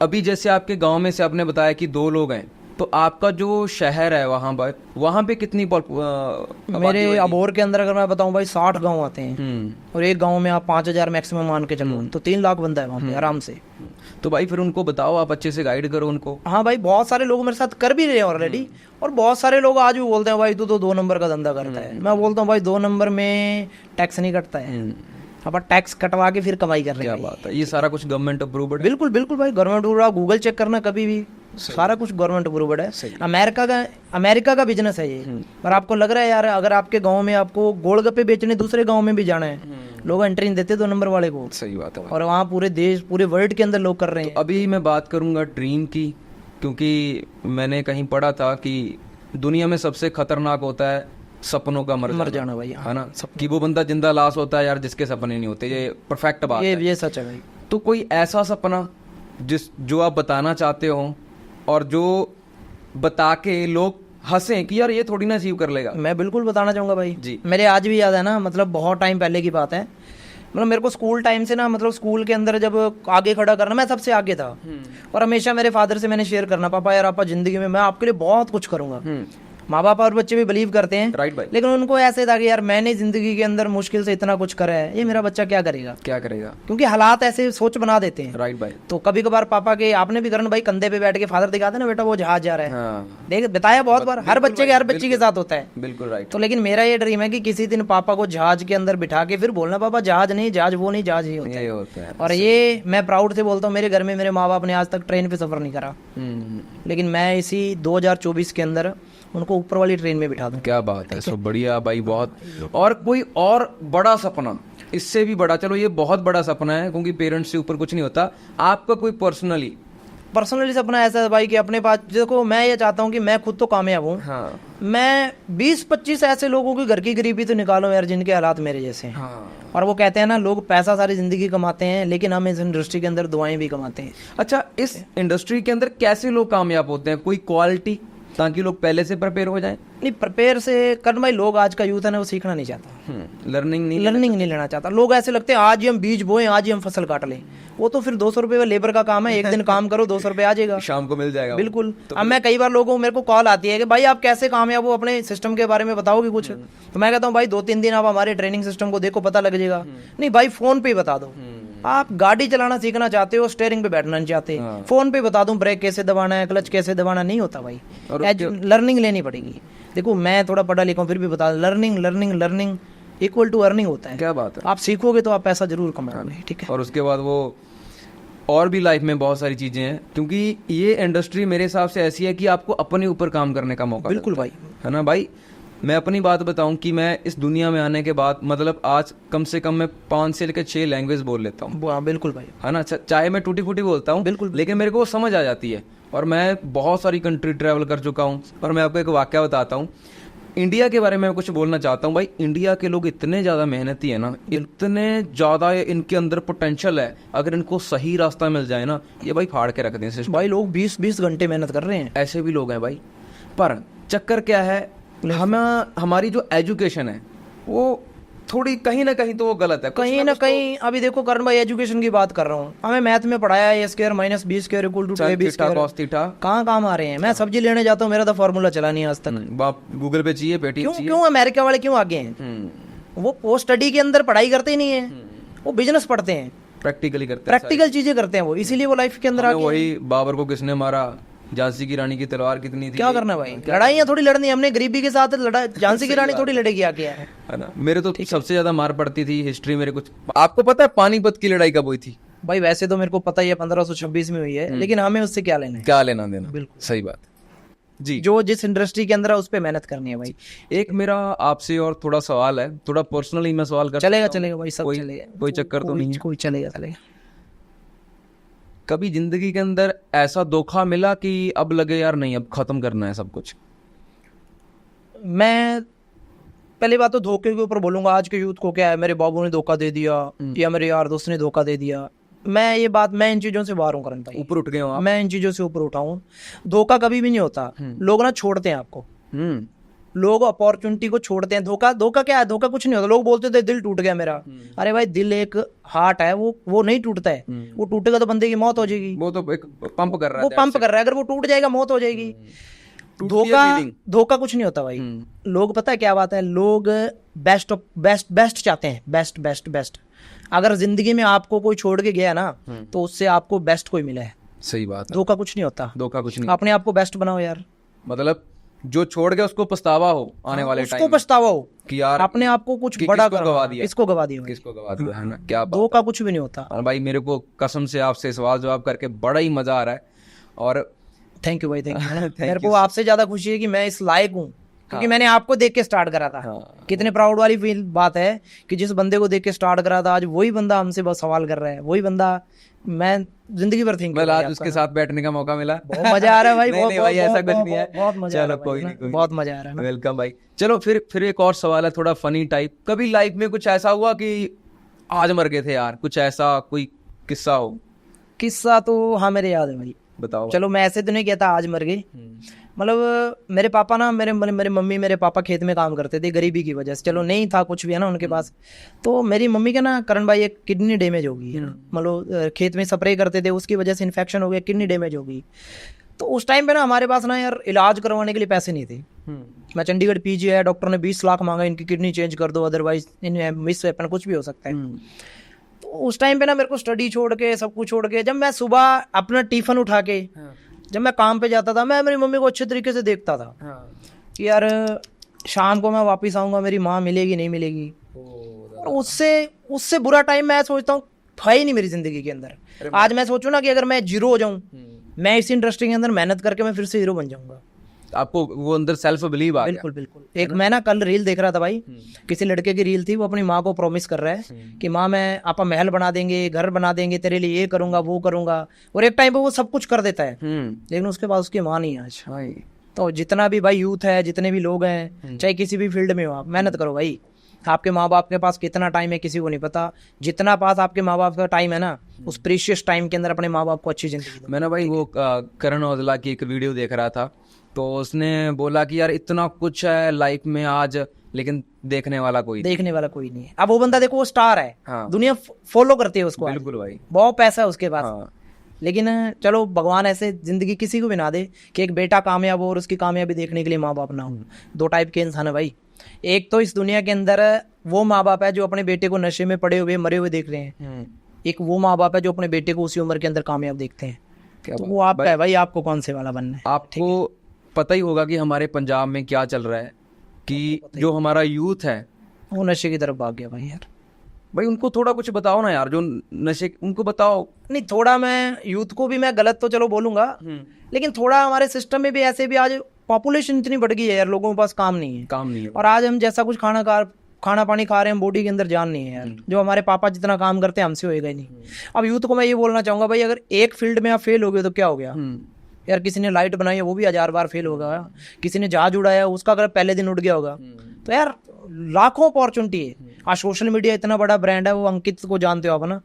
अभी जैसे आपके गांव में से आपने बताया कि 2 लोग हैं, तो आपका जो शहर है वहाँ पे कितनी मेरे अबोर के अंदर अगर मैं बताऊं भाई 60 गांव आते हैं, और एक गांव में आप 5000 मैक्सिमम मान के चलो, तो 3 लाख बंदा है वहाँ पे आराम से। तो भाई फिर उनको बताओ, आप अच्छे से गाइड करो उनको। हाँ भाई, बहुत सारे लोग मेरे साथ कर भी रहे हैं ऑलरेडी, और बहुत सारे लोग आज भी बोलते हैं भाई तू तो 2 नंबर का धंधा करता है। मैं बोलता हूँ भाई 2 नंबर में टैक्स नहीं कटता है, अब टैक्स कटवा के फिर कमाई कर रहे हैं। क्या बात है, ये सारा कुछ गवर्नमेंट अप्रूव्ड है? बिल्कुल बिल्कुल भाई, गवर्नमेंट अप्रूव्ड, गूगल चेक करना कभी भी, सारा कुछ गवर्नमेंट अप्रूव्ड है। अमेरिका का बिजनेस है ये। और आपको लग रहा है यार, अगर आपके गांव में आपको गोलगप्पे बेचने दूसरे गांव में भी जाना है, लोग एंट्री नहीं देते 2 नंबर वाले को। सही बात है। और वहाँ पूरे देश, पूरे वर्ल्ड के अंदर लोग कर रहे हैं। तो अभी मैं बात करूंगा ड्रीम की, क्योंकि मैंने कहीं पढ़ा था कि दुनिया में सबसे खतरनाक होता है सपनों का मर जाना भाई, है ना, कि वो बंदा जिंदा लाश होता है यार जिसके सपने नहीं होते। ये परफेक्ट बात है, ये सच है भाई। तो कोई ऐसा सपना जो आप बताना चाहते हो और जो बता के लोग हंसें कि यार ये थोड़ी ना अचीव कर लेगा? मैं बिल्कुल बताना चाहूंगा भाई जी। मेरे आज भी याद है ना, मतलब बहुत टाइम पहले की बात है, मतलब मेरे को स्कूल टाइम से ना, मतलब स्कूल के अंदर जब आगे खड़ा करना, मैं सबसे आगे था। और हमेशा मेरे फादर से मैंने शेयर करना, पापा यार आपा जिंदगी में मैं आपके लिए बहुत कुछ करूंगा। माँ बाप और बच्चे भी बिलीव करते हैं, राइट भाई, लेकिन उनको ऐसे था कि यार मैंने जिंदगी के अंदर मुश्किल से इतना कुछ करा है, ये मेरा बच्चा क्या करेगा, क्योंकि हालात ऐसे सोच बना देते हैं। राइट भाई। तो कभी कभार पापा के, आपने भी करण भाई कंधे पे बैठ के फादर दिखाते ना, बेटा वो जहाज जा रहा है। हाँ। देख बताया बहुत बार, हर बच्चे के, हर बच्ची के साथ होता है। बिल्कुल राइट। तो लेकिन मेरा ये ड्रीम है कि किसी दिन पापा को जहाज के अंदर बिठा के फिर बोलना, पापा जहाज नहीं, जहाज वो नहीं, जहाज ही होता है। और ये मैं प्राउड से बोलता हूँ, मेरे घर में मेरे माँ बाप ने आज तक ट्रेन पे सफर नहीं करा, लेकिन मैं इसी 2024 के अंदर उनको ऊपर वाली ट्रेन में बिठा दूं। क्या बात है, सो बढ़िया भाई, बहुत। और कोई और बड़ा सपना, इससे भी बड़ा, चलो ये बहुत बड़ा सपना है क्योंकि पेरेंट्स से ऊपर कुछ नहीं होता, आपका कोई पर्सनली सपना ऐसा है भाई कि अपने पास, देखो मैं ये चाहता हूँ कि मैं खुद तो कामयाब हूँ। हाँ। मैं 20-25 ऐसे लोगों की घर की गरीबी तो निकालो यार जिनके हालात मेरे जैसे हैं। हाँ। और वो कहते हैं ना, लोग पैसा सारी जिंदगी कमाते हैं, लेकिन हम इस इंडस्ट्री के अंदर दुआएं भी कमाते हैं। अच्छा, इस इंडस्ट्री के अंदर कैसे लोग कामयाब होते हैं? कोई क्वालिटी, ताकि लोग पहले से प्रिपेयर हो जाएं? नहीं, प्रिपेयर से करण भाई, लोग आज का यूथ है ना, वो सीखना नहीं चाहता, लर्निंग नहीं लेना चाहता। लोग ऐसे लगते हैं आज ही हम बीज बोएं, आज ही हम फसल काट लें। वो तो फिर 200 रुपये लेबर का काम है, एक दिन काम करो 200 रुपये आ जाएगा, शाम को मिल जाएगा। बिल्कुल। तो अब मैं कई बार लोगों को, मेरे को कॉल आती है कि भाई आप कैसे कामयाब हो, अपने सिस्टम के बारे में बताओगे कुछ? तो मैं कहता हूँ भाई 2-3 दिन आप हमारे ट्रेनिंग सिस्टम को देखो, पता लग जाएगा। नहीं भाई, फोन पे ही बता दो। आप गाड़ी चलाना सीखना चाहते हो, स्टीयरिंग पे बैठना नहीं चाहते, फोन पे बता दूं ब्रेक कैसे दबाना है, क्लच कैसे दबाना, नहीं होता भाई। लर्निंग लेनी पड़ेगी। देखो मैं थोड़ा पढ़ा लिखा हूं, फिर भी बता, लर्निंग इक्वल टू अर्निंग होता है। क्या बात है। आप सीखोगे तो आप पैसा जरूर कमाओगे, ठीक है। और उसके बाद वो और भी लाइफ में बहुत सारी चीजें हैं, क्योंकि ये इंडस्ट्री मेरे हिसाब से ऐसी है कि आपको अपने ऊपर काम करने का मौका। बिल्कुल भाई, है ना भाई। मैं अपनी बात बताऊं कि मैं इस दुनिया में आने के बाद, मतलब आज कम से कम मैं 5 से लेकर 6 लैंग्वेज बोल लेता हूँ। बिल्कुल भाई, है ना। चाहे मैं टूटी फूटी बोलता हूँ, बिल्कुल, लेकिन मेरे को वो समझ आ जाती है। और मैं बहुत सारी कंट्री ट्रैवल कर चुका हूँ। और मैं आपको एक वाकया बताता हूँ, इंडिया के बारे में कुछ बोलना चाहता हूँ भाई। इंडिया के लोग इतने ज़्यादा मेहनती है ना, इतने ज़्यादा इनके अंदर पोटेंशियल है, अगर इनको सही रास्ता मिल जाए ना, ये भाई फाड़ के रख दें सिस्टम। भाई लोग 20-20 घंटे मेहनत कर रहे हैं, ऐसे भी लोग हैं भाई। पर चक्कर क्या है, हमारी जो एजुकेशन है वो थोड़ी कहीं ना कहीं तो वो गलत है, कहीं ना कहीं। अभी देखो करण भाई, एजुकेशन की बात कर रहा हूँ, हमें मैथ में पढ़ाया है A² - B² = AB²। कहाँ काम आ रहे हैं? मैं सब्जी लेने जाता हूँ, मेरा तो फॉर्मूला चला नहीं आज तक। बाप गूगल पे चाहिए, पेटीएम चाहिए। क्यों अमेरिका वाले क्यों आगे हैं? वो पोस्ट स्टडी के अंदर पढ़ाई करते ही नहीं है, वो बिजनेस पढ़ते हैं, प्रैक्टिकल चीजें करते हैं वो, इसीलिए वो लाइफ के अंदर आगे। वही बाबर को किसने मारा, झांसी की रानी की तलवार कितनी थी, क्या करना भाई? लड़ाइयाँ थोड़ी लड़नी, हमने गरीबी के साथ लड़ा, झांसी की रानी थोड़ी लड़ेगी आके, है ना। मेरे तो सबसे ज्यादा मार पड़ती थी हिस्ट्री मेरे कुछ। आपको पता है पानीपत की लड़ाई कब हुई थी? भाई वैसे तो मेरे को पता ही है 1526 में हुई है, लेकिन हमें उससे क्या लेना देना। बिल्कुल सही बात जी। जो जिस इंडस्ट्री के अंदर है उस पे मेहनत करनी है भाई। एक मेरा आपसे और थोड़ा सवाल है, थोड़ा पर्सनली मैं सवाल कर। चलेगा भाई, सब चलेगा, कोई चक्कर तो नहीं है? कोई चलेगा। कभी जिंदगी के अंदर ऐसा धोखा मिला कि अब लगे यार नहीं, अब खत्म करना है सब कुछ? मैं पहली बात तो धोखे के ऊपर बोलूंगा, आज के यूथ को क्या है, मेरे बाबू ने धोखा दे दिया या मेरे यार दोस्त ने धोखा दे दिया। मैं इन चीजों से बाहर हूँ करण भाई, ऊपर उठ गए हो आप? मैं इन चीजों से ऊपर उठा हूँ। धोखा कभी भी नहीं होता, लोग ना छोड़ते हैं आपको। लोग अपॉर्चुनिटी को छोड़ते हैं। धोखा धोखा क्या है? धोखा कुछ नहीं होता। लोग बोलते थे दिल टूट गया मेरा। अरे भाई, दिल एक हार्ट है, वो नहीं टूटता है। वो टूटेगा तो बंदे की मौत हो जाएगी। वो तो एक पंप कर रहा है, वो पंप कर रहा है, अगर वो टूट जाएगा मौत हो जाएगी। धोखा कुछ नहीं होता भाई। लोग, पता है क्या बात है, लोग बेस्ट चाहते हैं, बेस्ट। अगर जिंदगी में आपको कोई छोड़ के गया ना, तो उससे आपको बेस्ट कोई मिला है। सही बात है। धोखा कुछ नहीं होता। धोखा कुछ नहीं। अपने आप को बेस्ट बनाओ यार। मतलब जो छोड़ गया उसको पछतावा हो आने वाले टाइम, उसको पछतावा हो कि यार अपने आप को कुछ बड़ा गवा दिया, किसको गवा दिया, है ना। क्या धोखा कुछ भी नहीं होता। और भाई मेरे को कसम से आपसे सवाल जवाब करके बड़ा ही मजा आ रहा है। और थैंक यू भाई, थैंक यू। मेरे को आपसे ज्यादा खुशी है कि मैं इस लायक हूँ, क्योंकि मैंने आपको देख के स्टार्ट करा था। कितने प्राउड वाली फील बात है कि जिस बंदे को देख के स्टार्ट करा था, आज वही बंदा हमसे बहुत सवाल कर रहा है। वही बंदा मैं जिंदगी भर थिंक आज उसके साथ बैठने का मौका मिला। बहुत मजा आ रहा है भाई। नहीं भाई, ऐसा कुछ नहीं है। बहुत मजा। चलो कोई नहीं, बहुत मजा आ रहा है। वेलकम भाई। चलो फिर एक और सवाल है, थोड़ा फनी टाइप। कभी लाइफ में कुछ ऐसा हुआ कि आज मर गए थे यार, कुछ ऐसा कोई किस्सा हो? किस्सा तो हाँ मेरे याद है भाई। बताओ। चलो मैं ऐसे तो नहीं कहता आज मर गए। मतलब मेरे पापा ना, मेरे मम्मी मेरे पापा खेत में काम करते थे गरीबी की वजह से। चलो नहीं था कुछ भी है ना उनके पास। तो मेरी मम्मी का ना, करण भाई, एक किडनी डैमेज हो गई है। मतलब खेत में स्प्रे करते थे, उसकी वजह से इन्फेक्शन हो गया, किडनी डैमेज हो गई। तो उस टाइम पे ना हमारे पास ना यार इलाज करवाने के लिए पैसे नहीं थे। मैं चंडीगढ़ पीजी है, डॉक्टर ने 20 लाख मांगा, इनकी किडनी चेंज कर दो, अदरवाइज इन्हें मिस वेपन कुछ भी हो सकता है। तो उस टाइम पे ना मेरे को स्टडी छोड़ के, सब कुछ छोड़ के, जब मैं सुबह अपना टिफिन उठा के जब मैं काम पे जाता था, मैं मेरी मम्मी को अच्छे तरीके से देखता था कि यार शाम को मैं वापस आऊंगा, मेरी माँ मिलेगी नहीं मिलेगी। और उससे बुरा टाइम मैं सोचता हूँ था ही नहीं मेरी जिंदगी के अंदर। आज मैं सोचूं ना कि अगर मैं जीरो हो जाऊं, मैं इस इंडस्ट्री के अंदर मेहनत करके मैं फिर से हीरो बन जाऊंगा। आपको वो अंदर सेल्फ बिलीव आ गया? बिल्कुल। एक मैं ना कल रील देख रहा था भाई, किसी लड़के की रील थी, वो अपनी माँ को प्रॉमिस कर रहा है कि माँ मैं आपा महल बना देंगे, घर बना देंगे, तेरे लिए ये करूंगा वो करूंगा। और एक टाइम पे वो सब कुछ कर देता है, लेकिन उसके बाद उसकी माँ नहीं है आज। तो जितना भी भाई यूथ है, जितने भी लोग हैं, चाहे किसी भी फील्ड में हो, आप मेहनत करो भाई। आपके माँ बाप के पास कितना टाइम है किसी को नहीं पता। जितना पास आपके माँ बाप का टाइम है ना, उस प्रीशियस टाइम के अंदर अपने माँ बाप को अच्छी जिंदगी दो। मैंने भाई वो करण औजला की एक वीडियो देख रहा था, तो उसने बोला कि यार इतना कुछ है लाइफ में आज, लेकिन देखने वाला कोई नहीं है। अब वो बंदा देखो, वो स्टार है। दुनिया फॉलो करती है उसको। बिल्कुल भाई, बहुत पैसा है उसके पास। लेकिन चलो भगवान ऐसे जिंदगी किसी को भी ना दे कि एक बेटा कामयाब हो और उसकी कामयाबी देखने के लिए माँ बाप ना हो। दो टाइप के इंसान है भाई। एक तो इस दुनिया के अंदर वो माँ बाप है जो अपने बेटे को नशे में पड़े हुए मरे हुए देख रहे हैं। एक वो माँ बाप है जो अपने बेटे को उसी उम्र के अंदर कामयाब देखते हैं। तो वो आपका है भाई, आपको कौन से वाला बनना है। आपको पता ही होगा कि हमारे पंजाब में क्या चल रहा है, कि जो हमारा यूथ है वो नशे की तरफ भाग गया भाई। यार भाई उनको थोड़ा कुछ बताओ ना यार, जो नशे, उनको बताओ। नहीं, थोड़ा मैं यूथ को भी मैं गलत तो चलो बोलूंगा, लेकिन थोड़ा हमारे सिस्टम में भी ऐसे भी आज पॉपुलेशन इतनी बढ़ गई है यार, लोगों के पास काम नहीं है। और आज हम जैसा कुछ खाना पानी खा रहे हैं, बॉडी के अंदर जान नहीं है यार। जो हमारे पापा जितना काम करते हैं हमसे होएगा ही नहीं। अब यूथ को मैं ये बोलना चाहूंगा भाई, अगर एक फील्ड में आप फेल हो गए तो क्या हो गया यार। किसी ने लाइट बनाई है, वो भी 1000 बार फेल होगा। किसी ने जहाज उड़ाया, उसका अगर पहले दिन उड़ गया होगा। तो यार लाखों अपॉर्चुनिटी है। आज सोशल मीडिया इतना बड़ा ब्रांड है, वो अंकित को जानते हो आप ना।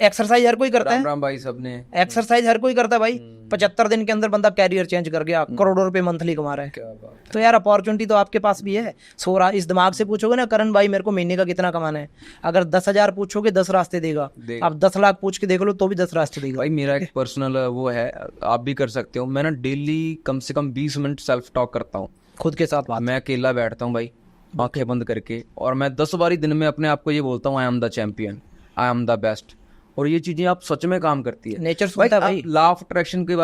एक्सरसाइज हर कोई करता है। राम भाई सबने एक्सरसाइज हर कोई करता है भाई। 75 दिन के अंदर बंदा कैरियर चेंज कर गया, करोड़ों रुपए मंथली कमा रहा है। तो यार अपॉर्चुनिटी तो आपके पास भी है। इस दिमाग से पूछोगे ना, करण भाई मेरे को महीने का कितना कमाना है, अगर 10,000 पूछोगे 10 रास्ते देगा। आप 10 लाख पूछ के देख लो तो भी 10 रास्ते देगा भाई। मेरा एक पर्सनल वो है, आप भी कर सकते हो। मैं ना डेली कम से कम 20 मिनट सेल्फ टॉक करता हूँ खुद के साथ। मैं अकेला बैठता हूँ भाई, आंखें बंद करके, और मैं 10 बारी दिन में अपने आप को ये बोलता हूँ, I am the champion, I am the best. और ये चीजें आप सच में काम करती है। नेचर सुनता है भाई। लॉ ऑफ अट्रैक्शन के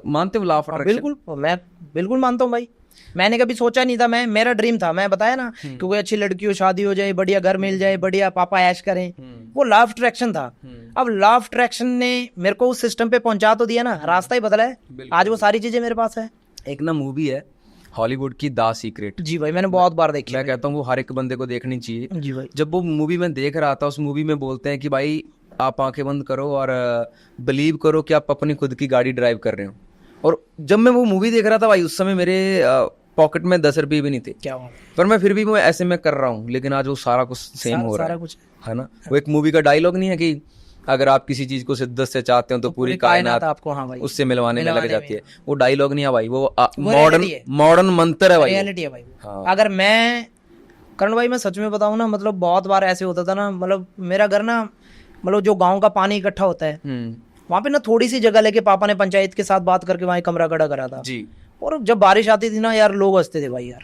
मानते हो? लॉ ऑफ अट्रैक्शन बिल्कुल, मैं बिल्कुल मानता हूँ भाई। मैंने कभी सोचा नहीं था, मेरा ड्रीम था, मैं बताया ना, क्योंकि अच्छी लड़की हो, शादी हो जाए, बढ़िया घर मिल जाए, बढ़िया पापा ऐश करें, वो लॉ ऑफ अट्रैक्शन था। अब लॉ ऑफ अट्रैक्शन ने मेरे को उस सिस्टम पे पहुंचा तो दिया ना, रास्ता ही बदला है। आज वो सारी चीजें मेरे पास है। एक ना मूवी है हॉलीवुड की, द सीक्रेट। जी भाई, मैंने बहुत बार देखी। मैं कहता हूँ वो हर एक बंदे को देखनी चाहिए। जी भाई। जब वो मूवी में देख रहा था, उस मूवी में बोलते हैं कि भाई आप आंखें बंद करो और बिलीव करो कि आप अपनी खुद की गाड़ी ड्राइव कर रहे हो। और जब मैं वो मूवी देख रहा था भाई, उस समय मेरे पॉकेट में 10 रुपये भी नहीं थे। क्या हुआ? पर मैं फिर भी मैं ऐसे में कर रहा हूँ, लेकिन आज वो सारा कुछ सेम हो रहा है ना। वो एक मूवी का डायलॉग नहीं है कि अगर आप किसी चीज को शिद्दत से चाहते हो तो पूरी कायनात आपको, हाँ भाई, उससे मिलवाने में लग जाती है। वो डायलॉग नहीं है भाई, वो reality है। मॉडर्न मंत्र है भाई, रियलिटी है भाई। हाँ। अगर मैं करण भाई मैं सच में बताऊं ना, मतलब बहुत बार ऐसे होता था ना, मतलब मेरा घर ना, मतलब जो गांव का पानी इकट्ठा होता है वहां पे ना, थोड़ी सी जगह लेके पापा ने पंचायत के साथ बात करके वहां कमरा खड़ा करा था जी। और जब बारिश आती थी ना यार, लोग हंसते थे भाई, यार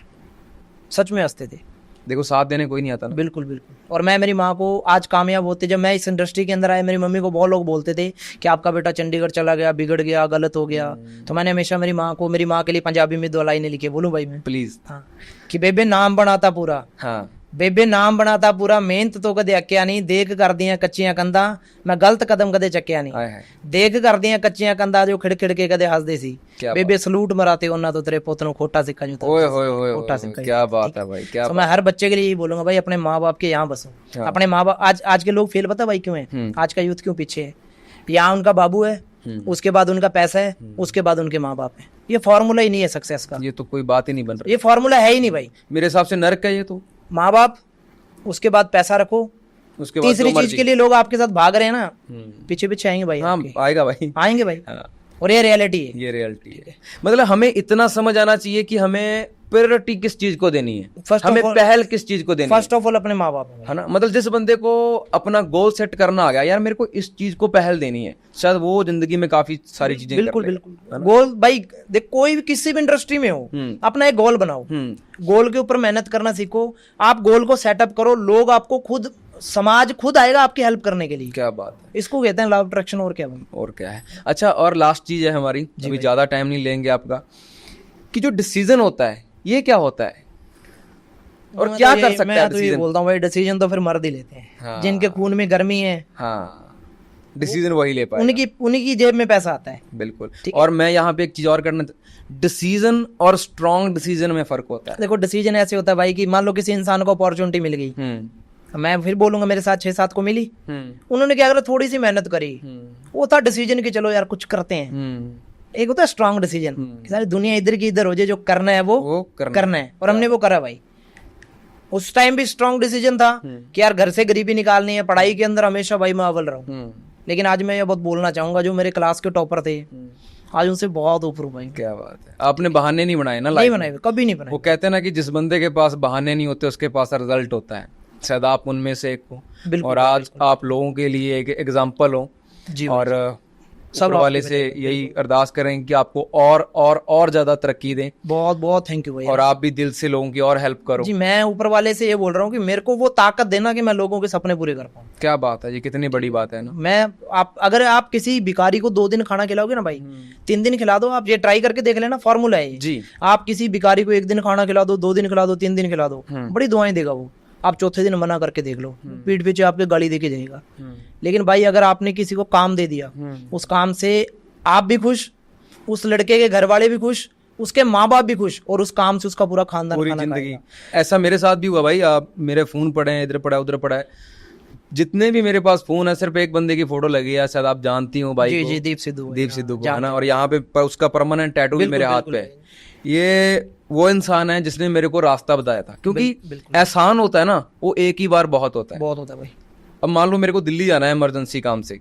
सच में हंसते थे। देखो साथ देने कोई नहीं आता ना। बिल्कुल बिल्कुल। और मैं मेरी माँ को आज कामयाब होते, जब मैं इस इंडस्ट्री के अंदर आया, मेरी मम्मी को बहुत लोग बोलते थे कि आपका बेटा चंडीगढ़ चला गया, बिगड़ गया, गलत हो गया। तो मैंने हमेशा मेरी माँ के लिए पंजाबी में 2 लाइनें लिखी, बोलूं भाई मैं? प्लीज। हाँ, कि बेबे नाम बनाता पूरा, हाँ, बेबे नाम बनाता पूरा, मेहनत तो कदे अक्या नहीं, देख कर दियां कच्चियां कंधा, मैं गलत कदम कदे चक्या नहीं, देख कर दियां कच्चियां कंधा, जो खिड़ खिड़ के कदे हसदे सी, बेबे सलूट मराते ओना तो तेरे पुत नु खोटा सिक्का जो ओए होए होए, खोटा सिक्का। क्या बात है भाई, क्या। तो मैं हर बच्चे के लिए यही बोलूंगा भाई, अपने माँ बाप के यहाँ बसो। अपने माँ बाप, आज के लोग फेल पता भाई क्यों है, आज का यूथ क्यों पीछे है? यहाँ उनका बाबू है, उसके बाद उनका पैसा है, उसके बाद उनके माँ बाप है। ये फॉर्मूला ही नहीं है सक्सेस का, ये तो कोई बात ही नहीं बन रही, ये फॉर्मूला है ही नहीं भाई। मेरे हिसाब से नर्क है ये तो। माँ बाप, उसके बाद पैसा रखो, उसके बाद तीसरी चीज के लिए लोग आपके साथ भाग रहे हैं ना, पीछे पीछे आएंगे भाई। हाँ, आएगा भाई, आएंगे भाई। हाँ। और ये रियलिटी है, ये रियलिटी है। मतलब हमें इतना समझ आना चाहिए कि हमें प्रायोरिटी किस चीज को देनी है, हमें पहल किस चीज को देनी है। फर्स्ट ऑफ ऑल अपने माँ बाप है ना। मतलब जिस बंदे को अपना गोल सेट करना आ गया, यार मेरे को इस चीज को पहल देनी है, शायद वो जिंदगी में काफी सारी चीजें बिल्कुल बिल्कुल। गोल भाई देख, कोई भी किसी भी इंडस्ट्री में हो, अपना एक गोल बनाओ, गोल के ऊपर मेहनत करना सीखो। आप गोल को सेटअप करो, लोग आपको खुद, समाज खुद आएगा आपकी हेल्प करने के लिए। क्या बात है, इसको कहते हैं लॉ ऑफ अट्रैक्शन। और क्या भाई, और क्या है। अच्छा, और लास्ट चीज है हमारी, अभी ज्यादा टाइम नहीं लेंगे आपका, कि जो डिसीजन होता है ये क्या होता है और क्या कर सकता है? मैं तो ये बोलता हूँ भाई, डिसीजन तो फिर मर्द ही लेते हैं। हाँ। जिनके खून में गर्मी है, हाँ, डिसीजन वही ले पाए, उन्हीं जेब में पैसा आता है। बिल्कुल। और मैं यहाँ पे एक चीज और करना, डिसीजन और स्ट्रॉन्ग डिसीजन में फर्क होता है। देखो डिसीजन ऐसे होता है भाई कि मान लो किसी इंसान को अपॉर्चुनिटी मिल गई, मैं फिर बोलूंगा मेरे साथ 6-7 को मिली, उन्होंने क्या करा, थोड़ी सी मेहनत करी, वो था डिसीजन कि चलो यार कुछ करते हैं। एक होता है स्ट्रॉन्ग डिसीजन, सारी दुनिया इधर की इधर हो जाए, जो करना है वो करना है, और हमने वो करा भाई। उस टाइम भी स्ट्रॉन्ग डिसीजन था कि यार घर से गरीबी निकालनी है, पढ़ाई के अंदर हमेशा भाई मैं अव्वल रहूं। लेकिन आज मैं ये बहुत बोलना चाहूंगा, जो मेरे क्लास के टॉपर थे, आज उनसे बहुत ऊपर हूं भाई। क्या बात है, आपने बहाने नहीं बनाए ना, नहीं बनाए, कभी नहीं बनाए। वो कहते हैं ना कि जिस बंदे के पास बहाने नहीं होते उसके पास रिजल्ट होता है, शायद आप उनमें से एक हो। और आज आप लोगों के लिए एक एग्जाम्पल हो। और सब वाले से यही अरदास करें कि आपको और ज्यादा तरक्की दें। बहुत बहुत थैंक यू भाई। और आप भी दिल से लोगों की और हेल्प करो। जी, मैं ऊपर वाले से ये बोल रहा हूँ कि मेरे को वो ताकत देना कि मैं लोगों के सपने पूरे कर पाऊँ। क्या बात है, ये कितनी बड़ी बात है ना। अगर आप किसी भिखारी को 2 दिन खाना खिलाओगे ना भाई, 3 दिन खिला दो, आप ये ट्राई करके देख लेना, फॉर्मूला है जी। आप किसी भिखारी को 1 दिन खाना खिला दो, 2 दिन खिला दो, 3 दिन खिला दो, बड़ी दुआएं देगा वो। आप चौथे दिन मना करके देख लो, पीठ पीछे आपके गाली देके जाएगा। लेकिन भाई अगर आपने किसी को काम दे दिया, उस काम से आप भी खुश, उस लड़के के घर वाले भी खुश, उसके माँ बाप भी खुश, और उस काम से उसका पूरा खानदान, पूरी जिंदगी। ऐसा मेरे साथ भी हुआ भाई। आप मेरे फोन पड़े हैं, इधर पड़ा है उधर पड़ा है, जितने भी मेरे पास फोन है सिर्फ एक बंदे की फोटो लगी है, शायद आप जानती हो भाई जी, जी, दीप सिद्धू को, है ना। और यहाँ पे उसका परमानेंट टैटू भी मेरे हाथ पे है। ये वो इंसान है जिसने मेरे को रास्ता बताया था, क्योंकि एहसान होता है ना, वो एक ही बार बहुत होता है भाई। अब मान लो मेरे को दिल्ली जाना है इमरजेंसी काम से,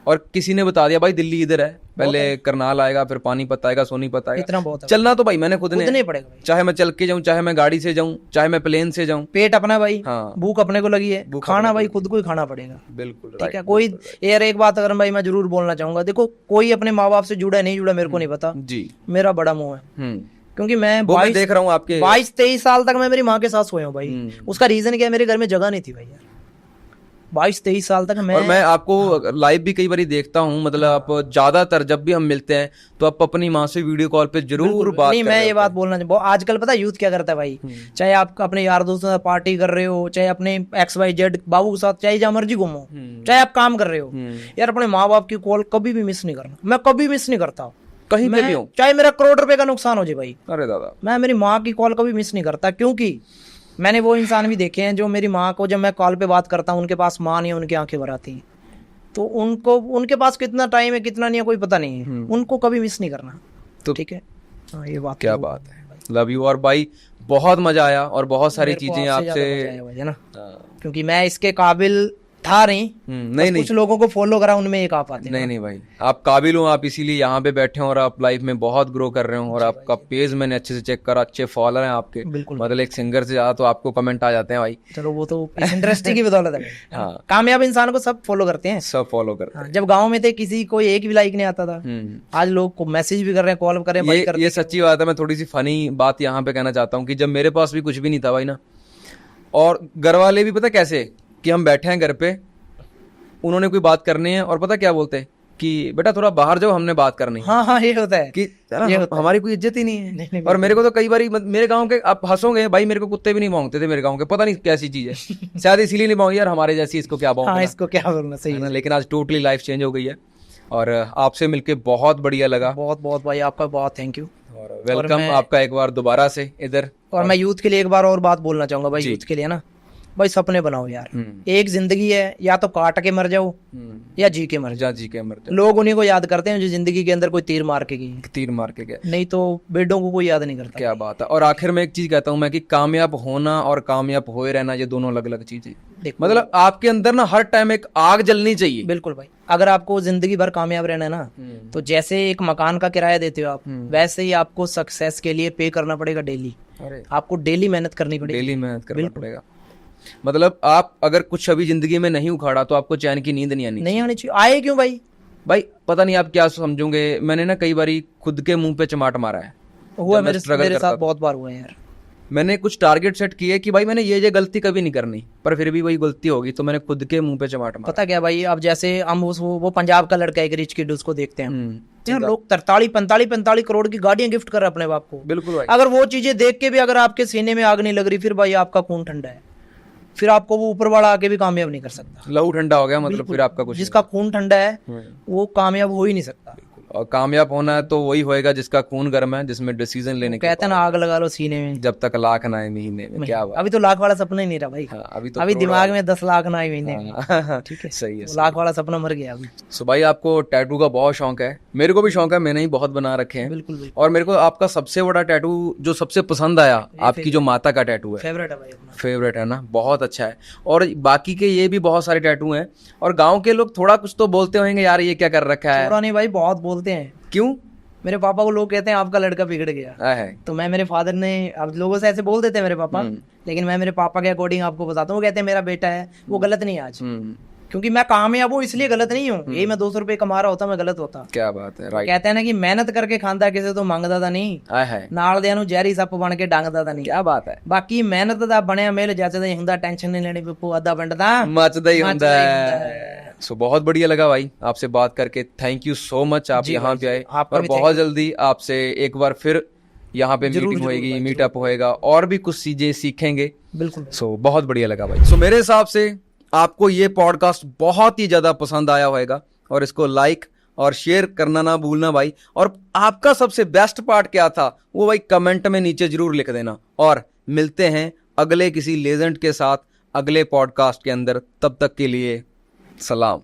और किसी ने बता दिया भाई दिल्ली इधर है, पहले करनाल आएगा, फिर पानीपत आएगा, सोनीपत आएगा, इतना बहुत चलना तो भाई मैंने खुद नहीं पड़ेगा भाई। चाहे मैं चल के जाऊं, चाहे मैं गाड़ी से जाऊं, चाहे मैं प्लेन से जाऊं, पेट अपना भाई। हाँ, भूख अपने को लगी है, खाना भाई खुद को ही खाना पड़ेगा। बिल्कुल ठीक है। कोई यार एक बात अगर भाई मैं जरूर बोलना चाहूंगा, देखो कोई अपने माँ बाप से जुड़ा नहीं जुड़ा मेरे को नहीं पता जी, मेरा बड़ा मुंह है, क्योंकि मैं देख रहा हूँ आपके 22-23 साल तक मैं मेरी माँ के साथ सोया हूँ भाई। उसका रीजन क्या है, मेरे घर में जगह नहीं थी भाई यार, 22-23 साल तक मैं। और मैं आपको लाइव भी कई बार देखता हूँ, मतलब आप ज्यादातर जब भी हम मिलते हैं तो आप अपनी माँ से वीडियो कॉल पे जरूर बात नहीं, मैं ये बात बोलना चाहूँ, आजकल पता है यूथ क्या करता है भाई, चाहे आप अपने यार दोस्तों से पार्टी कर रहे हो, चाहे अपने XYZ बाबू के साथ, चाहे जहाँ मर्जी घूमो, चाहे आप काम कर रहे हो, यार अपने माँ बाप की कॉल कभी भी मिस नहीं करना। मैं कभी मिस नहीं करता, कहीं पे भी हो, चाहे मेरा करोड़ रुपए का नुकसान हो जाए भाई, अरे दादा, मैं मेरी माँ की कॉल कभी मिस नहीं करता। क्योंकि मैंने वो इंसान भी देखे हैं जो मेरी माँ को जब मैं कॉल पे बात करता हूँ, उनके पास माँ नहीं है, उनकी आंखें भर आती हैं, तो उनको उनके पास कितना टाइम है कितना नहीं है कोई पता नहीं है, उनको कभी मिस नहीं करना। तो ठीक है, ये बात क्या बात है, लव यू। और भाई बहुत मजा आया और बहुत सारी चीजें आपसे है ना, क्योंकि मैं इसके काबिल था नहीं। नहीं कुछ लोगों को फॉलो करा, उनमें एक आप आते। नहीं भाई, आप काबिल हो, आप इसीलिए यहाँ पे बैठे हो और आप लाइफ में बहुत ग्रो कर रहे हो। और आपका पेज मैंने अच्छे से चेक करा, अच्छे फॉलोअर हैं आपके। बिल्कुल, मतलब एक सिंगर से ज्यादा तो आपको कमेंट आ जाते हैं भाई। चलो वो तो इस इंडस्ट्री की बदौलत है। हाँ, कामयाब इंसान को सब फॉलो करते हैं, सब फॉलो करते हैं। जब गाँव में थे किसी को एक भी लाइक नहीं आता था, आज लोग को मैसेज भी कर रहे हैं, कॉल कर रहे हैं। ये सच्ची बात है। मैं थोड़ी सी फनी बात यहाँ पे कहना चाहता हूँ कि जब मेरे पास भी कुछ भी नहीं था भाई ना, और घर वाले भी पता कैसे कि हम बैठे हैं घर पे, उन्होंने कोई बात करनी है और पता क्या बोलते हैं कि बेटा थोड़ा बाहर जाओ, हमने बात करनी है। हाँ ये होता है कि हमारी कोई इज्जत ही नहीं है। नहीं, और मेरे को तो कई बार मेरे गांव के, आप हंसोगे भाई, मेरे को कुत्ते भी नहीं भौंकते थे मेरे गांव के, पता नहीं कैसी चीज है। शायद इसीलिए नहीं भौंकी यार, हमारे जैसी इसको क्या भौंकना। हाँ, इसको क्या बोलना, सही है। लेकिन आज टोटली लाइफ चेंज हो गई है और आपसे मिलके बहुत बढ़िया लगा। बहुत बहुत भाई आपका बहुत थैंक यू और वेलकम आपका एक बार दोबारा से इधर। और मैं यूथ के लिए एक बार और बात बोलना चाहूंगा भाई, यूथ के लिए ना भाई, सपने बनाओ यार। एक जिंदगी है, या तो काट के मर जाओ या जी के मर जाओ। लोग उन्हीं को याद करते हैं जो जिंदगी के अंदर कोई तीर मार के गए, नहीं तो बेटों को कोई याद नहीं करता। क्या बात है। और आखिर में एक चीज कहता हूँ मैं कि कामयाब होना और कामयाब होए रहना, ये दोनों अलग अलग चीजें। मतलब आपके अंदर ना हर टाइम एक आग जलनी चाहिए। बिल्कुल भाई, अगर आपको जिंदगी भर कामयाब रहना है ना, तो जैसे एक मकान का किराया देते हो आप, वैसे ही आपको सक्सेस के लिए पे करना पड़ेगा डेली। आपको डेली मेहनत करनी पड़ेगा। मतलब आप अगर कुछ अभी जिंदगी में नहीं उखाड़ा तो आपको चैन की नींद नहीं आनी चाहिए। आए क्यों भाई पता नहीं आप क्या समझोगे। मैंने ना कई बारी खुद के मुंह पे चमाट मारा है, हुआ मेरे साथ बहुत बार हुआ है यार। मैंने कुछ टारगेट सेट किए कि भाई मैंने ये गलती कभी नहीं करनी, पर फिर भी वही गलती होगी, तो मैंने खुद के मुंह पे चमाट मारा। पता क्या भाई, अब जैसे हम वो पंजाब का लड़का एक रिच किड, उसको देखते हैं यार, लोग 43-45 करोड़ की गाड़ियां गिफ्ट कर रहे हैं अपने बाप को। बिल्कुल भाई। अगर वो चीजें देख के भी अगर आपके सीने में आग नहीं लग रही, फिर भाई आपका खून ठंडा है, फिर आपको वो ऊपर वाला आके भी कामयाब नहीं कर सकता। लहू ठंडा हो गया मतलब, फिर आपका कुछ। जिसका खून ठंडा है वो कामयाब हो ही नहीं सकता। और कामयाब होना है तो वही होएगा जिसका खून गर्म है, जिसमें डिसीजन लेने के। कहते हैं ना, आग लगा लो सीने में जब तक लाख ना आए महीने में। क्या बात। अभी तो लाख वाला सपना ही नहीं रहा भाई। हाँ, अभी दिमाग में 10 लाख ना आए महीने में। ठीक है, सही है। लाख वाला सपना मर गया अभी। सो भाई आपको टैटू का बहुत शौक है, मेरे को भी शौक है, मैंने ही बहुत बना रखे हैं। बिल्कुल। और मेरे को आपका सबसे बड़ा टैटू जो सबसे पसंद आया, आपकी जो माता का टैटू है, फेवरेट है भाई अपना। फेवरेट है ना, बहुत अच्छा है। और बाकी के ये भी बहुत सारे टैटू हैं, और गांव के लोग थोड़ा कुछ तो बोलते होंगे यार ये क्या कर रखा है। नहीं भाई, बहुत बोलते हैं। क्यों? मेरे पापा को लोग कहते हैं आपका लड़का बिगड़ गया है। तो मैं, मेरे फादर ने, अब लोगों से ऐसे बोल देते हैं मेरे पापा, लेकिन मैं मेरे पापा के अकॉर्डिंग आपको बताता हूँ। वो कहते हैं मेरा बेटा है, वो गलत नहीं आज, क्योंकि मैं कामयाब हूँ इसलिए गलत नहीं हूँ। यही मैं 200 रुपए कमा रहा होता मैं गलत होता। क्या बात है, राइट। कहते हैं ना कि मेहनत करके खांदा किसी तो मंगदा था नहीं, नाल दिया नु जहरी सप बन के डंगदा था नहीं। क्या बात है। बाकी मेहनत दा बनया मेल जैसे दा हुंदा, टेंशन नहीं लेनी पप्पू, आधा पिंड दा मचदा ही हुंदा है। सो बहुत बढ़िया लगा भाई आपसे बात करके, थैंक यू सो मच। आप यहाँ पे आए, और बहुत जल्दी आपसे एक बार फिर यहाँ पे मीटिंग होएगी, मीटअप होएगा, और भी कुछ चीजें सीखेंगे। बिल्कुल। सो बहुत बढ़िया लगा भाई। सो मेरे हिसाब से आपको ये पॉडकास्ट बहुत ही ज्यादा पसंद आया होगा, और इसको लाइक और शेयर करना ना भूलना भाई। और आपका सबसे बेस्ट पार्ट क्या था वो भाई कमेंट में नीचे जरूर लिख देना। और मिलते हैं अगले किसी लेजेंड के साथ अगले पॉडकास्ट के अंदर, तब तक के लिए सलाम।